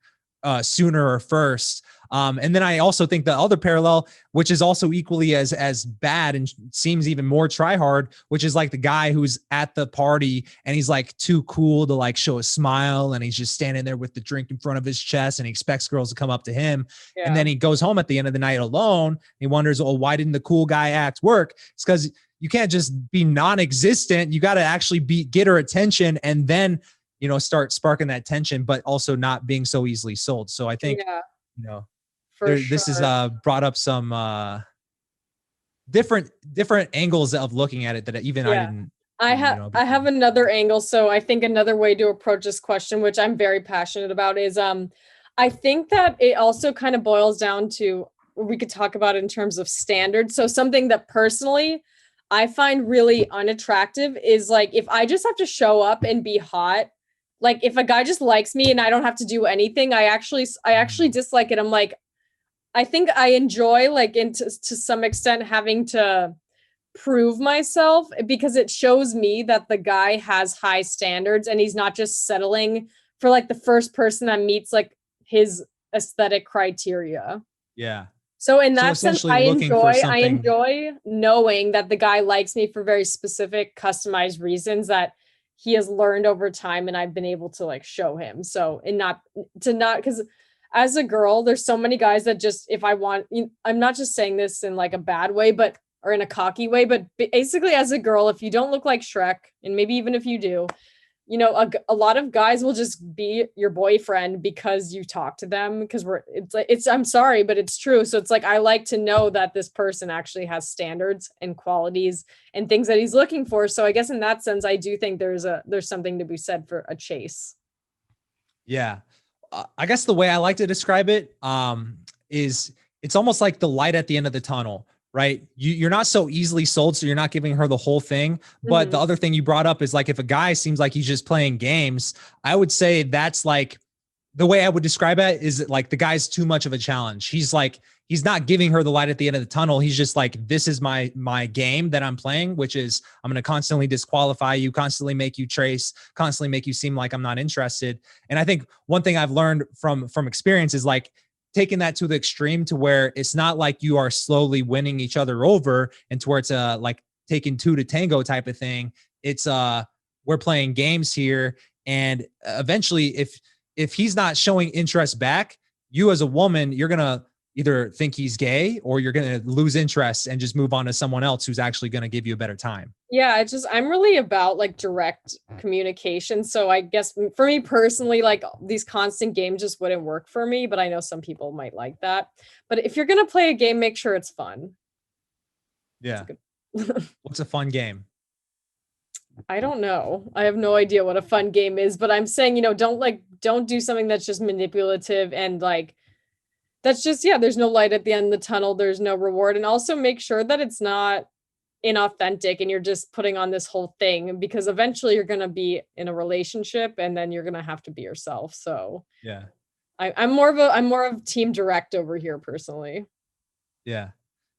sooner or first? And then I also think the other parallel, which is also equally as bad and seems even more try hard, which is like the guy who's at the party and he's like too cool to like show a smile, and he's just standing there with the drink in front of his chest and he expects girls to come up to him. And Yeah. then he goes home at the end of the night alone. He wonders, oh, why didn't the cool guy act work? It's because you can't just be non-existent. You got to actually get her attention and then, start sparking that tension, but also not being so easily sold. So I think, Yeah, you know, for this is sure. brought up some different angles of looking at it that even I Yeah. didn't, I have before. another angle. So I think another way to approach this question, which I'm very passionate about, is I think that it also kind of boils down to, we could talk about it in terms of standards. So something that personally I find really unattractive is like, if I just have to show up and be hot, like if a guy just likes me and I don't have to do anything, I actually Mm. dislike it. I'm like, I think I enjoy, like, to some extent, having to prove myself, because it shows me that the guy has high standards and he's not just settling for like the first person that meets like his aesthetic criteria. Yeah. So in So that sense, essentially I looking for enjoy I something. enjoy knowing that the guy likes me for very specific, customized reasons, that he has learned over time and I've been able to like show him. So, and not because as a girl, there's so many guys that just, if I want, I'm not just saying this in like a bad way, but, or in a cocky way, but basically as a girl, if you don't look like Shrek, and maybe even if you do, a lot of guys will just be your boyfriend because you talk to them, because I'm sorry, but it's true. So it's like, I like to know that this person actually has standards and qualities and things that he's looking for. So I guess in that sense, I do think there's something to be said for a chase. Yeah. I guess the way I like to describe it is it's almost like the light at the end of the tunnel, right? You're not so easily sold, so you're not giving her the whole thing. But the other thing you brought up is like, if a guy seems like he's just playing games, I would say that's like, the way I would describe it is like the guy's too much of a challenge. He's like, he's not giving her the light at the end of the tunnel. He's just like, this is my game that I'm playing, which is I'm going to constantly disqualify you, constantly make you trace, constantly make you seem like I'm not interested. And I think one thing I've learned from experience is like taking that to the extreme, to where it's not like you are slowly winning each other over and to where it's like taking two to tango type of thing. It's we're playing games here. And eventually if he's not showing interest back, you as a woman, you're going to either think he's gay or you're going to lose interest and just move on to someone else who's actually going to give you a better time. Yeah, I'm really about like direct communication. So I guess for me personally, like these constant games just wouldn't work for me, but I know some people might like that. But if you're going to play a game, make sure it's fun. Yeah. What's a fun game? I don't know. I have no idea what a fun game is, but I'm saying, don't do something that's just manipulative and like, that's just, yeah, there's no light at the end of the tunnel. There's no reward. And also make sure that it's not inauthentic and you're just putting on this whole thing, because eventually you're going to be in a relationship and then you're going to have to be yourself. So yeah, I'm more of team direct over here personally. Yeah.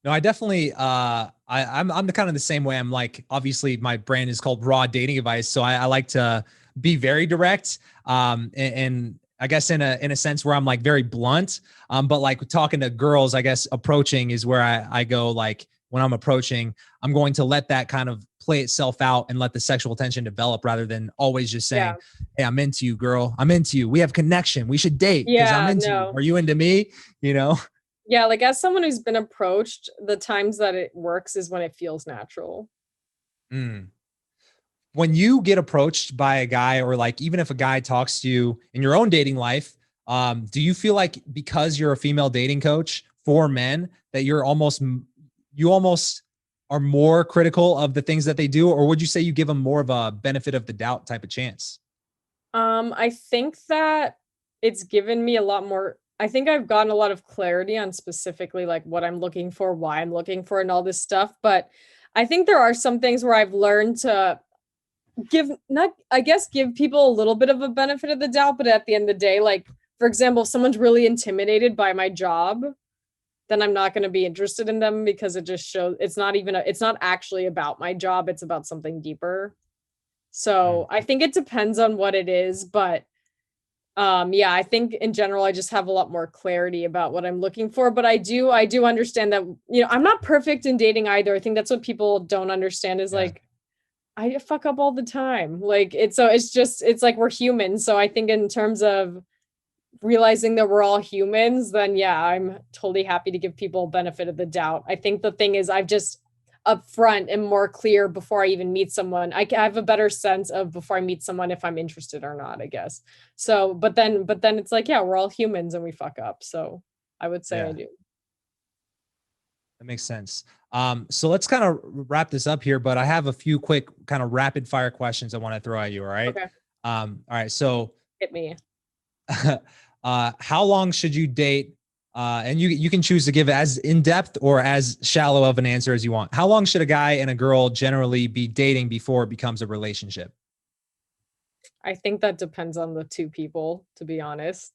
No, I definitely, I'm the kind of the same way. I'm like, obviously my brand is called Raw Dating Advice. So I like to be very direct. And I guess in a sense where I'm like very blunt. But like talking to girls, I guess approaching is where I go, like when I'm approaching, I'm going to let that kind of play itself out and let the sexual tension develop rather than always just saying, hey, I'm into you, girl. I'm into you. We have connection. We should date because I'm into you. Are you into me? Yeah, like as someone who's been approached, the times that it works is when it feels natural. When you get approached by a guy, or like even if a guy talks to you in your own dating life, do you feel like because you're a female dating coach for men that you almost are more critical of the things that they do, or would you say you give them more of a benefit of the doubt type of chance? I think that it's given me a lot more. I think I've gotten a lot of clarity on specifically like what I'm looking for, why I'm looking for, and all this stuff. But I think there are some things where I've learned to give people a little bit of a benefit of the doubt. But at the end of the day, like, for example, if someone's really intimidated by my job, then I'm not going to be interested in them, because it just shows it's not actually about my job. It's about something deeper. So I think it depends on what it is, but yeah, I think in general, I just have a lot more clarity about what I'm looking for, but I do understand that, I'm not perfect in dating either. I think that's what people don't understand is like, I fuck up all the time. Like it's like, we're humans. So I think in terms of realizing that we're all humans, then yeah, I'm totally happy to give people benefit of the doubt. I think the thing is I've just upfront and more clear before I even meet someone. I have a better sense of before I meet someone if I'm interested or not, I guess. So, but then it's like, yeah, we're all humans and we fuck up. So I would say I do. That makes sense. So let's kind of wrap this up here, but I have a few quick kind of rapid fire questions I want to throw at you. All right. Okay. All right. So hit me. How long should you date? And you can choose to give as in-depth or as shallow of an answer as you want. How long should a guy and a girl generally be dating before it becomes a relationship? I think that depends on the two people, to be honest.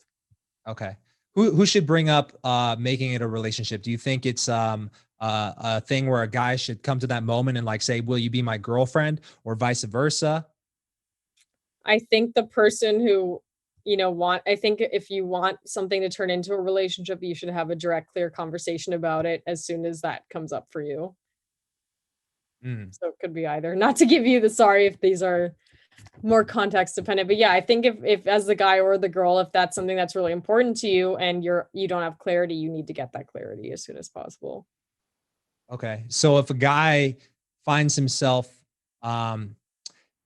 Okay. Who should bring up making it a relationship? Do you think it's a thing where a guy should come to that moment and like say, will you be my girlfriend, or vice versa? I think the person who I think if you want something to turn into a relationship, you should have a direct, clear conversation about it as soon as that comes up for you. So it could be either. Not to give you sorry if these are more context dependent. But yeah, I think if as the guy or the girl, if that's something that's really important to you and you don't have clarity, you need to get that clarity as soon as possible. Okay. So if a guy finds himself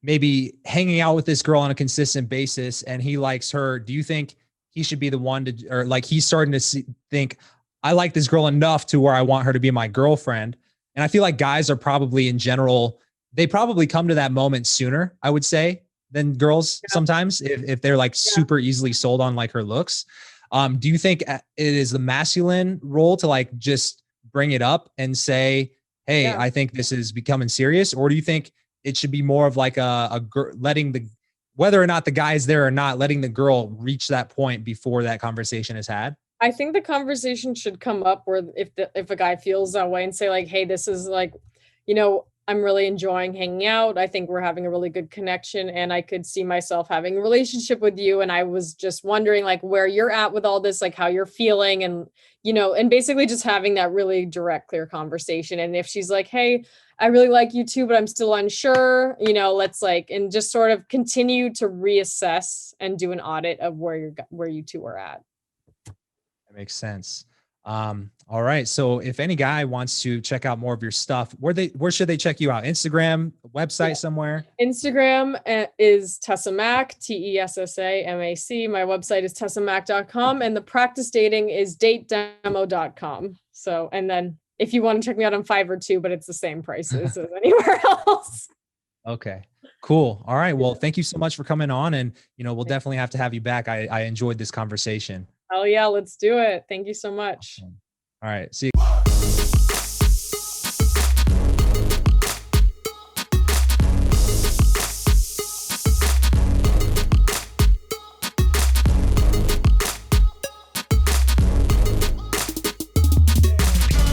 maybe hanging out with this girl on a consistent basis and he likes her, do you think he should be the one to, or like he's starting to think, I like this girl enough to where I want her to be my girlfriend? And I feel like guys are probably in general, they probably come to that moment sooner, I would say, than girls sometimes if they're like super easily sold on like her looks. Do you think it is the masculine role to like just bring it up and say, hey, I think this is becoming serious? Or do you think it should be more of like letting the, whether or not the guy's there or not, letting the girl reach that point before that conversation is had? I think the conversation should come up where if a guy feels that way and say like, hey, this is like, I'm really enjoying hanging out. I think we're having a really good connection and I could see myself having a relationship with you. And I was just wondering like where you're at with all this, like how you're feeling and, and basically just having that really direct, clear conversation. And if she's like, hey, I really like you too, but I'm still unsure, let's and just sort of continue to reassess and do an audit of where you two are at. That makes sense. All right. So if any guy wants to check out more of your stuff, where should they check you out? Instagram, website somewhere? Instagram is Tessa Mac, TESSAMAC. My website is tessamac.com and the practice dating is datedemo.com. So, and then if you want to check me out on Fiverr too, but it's the same prices as anywhere else. Okay, cool. All right. Well, thank you so much for coming on and, we'll definitely have to have you back. I enjoyed this conversation. Oh yeah, let's do it. Thank you so much. All right. See you.